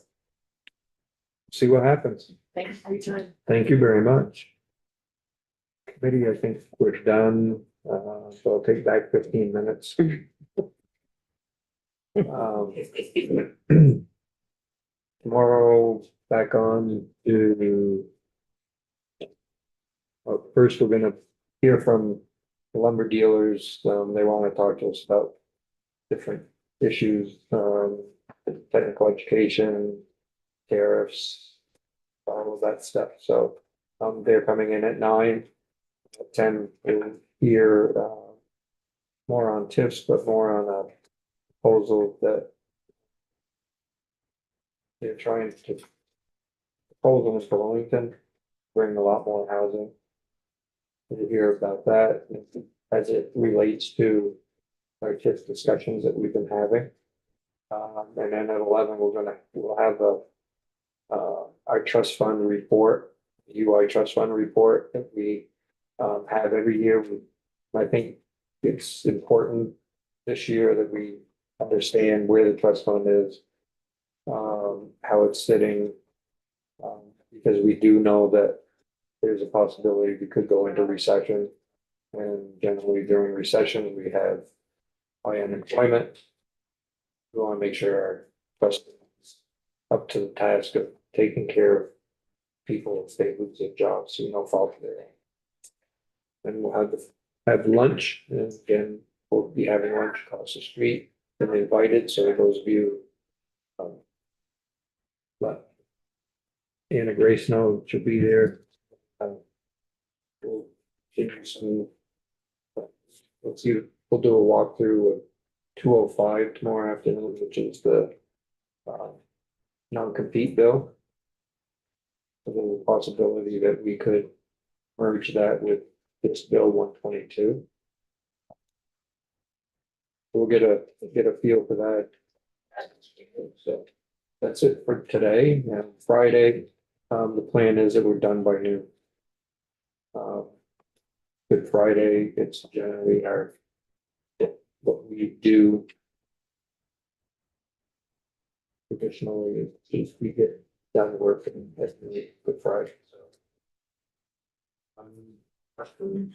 see what happens. thank you for your time. Thank you very much. Committee, I think we're done, so I'll take back 15 minutes. Tomorrow, back on to, first we're gonna hear from lumber dealers, they want to talk to us about different issues, technical education, tariffs, all of that stuff. So, they're coming in at 9. At 10, we'll hear, more on tips, but more on a proposal that they're trying to proposal in Burlington, bring a lot more housing. To hear about that as it relates to our TIF discussions that we've been having. And then at 11, we'll have our trust fund report, UI trust fund report that we have every year. I think it's important this year that we understand where the trust fund is, how it's sitting, because we do know that there's a possibility we could go into recession. And generally during recession, we have high unemployment. We want to make sure our trust is up to the task of taking care of people if they lose their jobs through no fault of their own. And we'll have lunch, and again, we'll be having lunch across the street and invited, so those of you but Anna Grace knows she'll be there. We'll give you some. Let's see, we'll do a walkthrough of 205 tomorrow afternoon, which is the non-compete bill. So there's a possibility that we could merge that with this bill 122. We'll get a feel for that. So that's it for today. And Friday, the plan is that we're done by noon. Good Friday, it's generally what we do traditionally is we get done working at Good Friday. So, questions?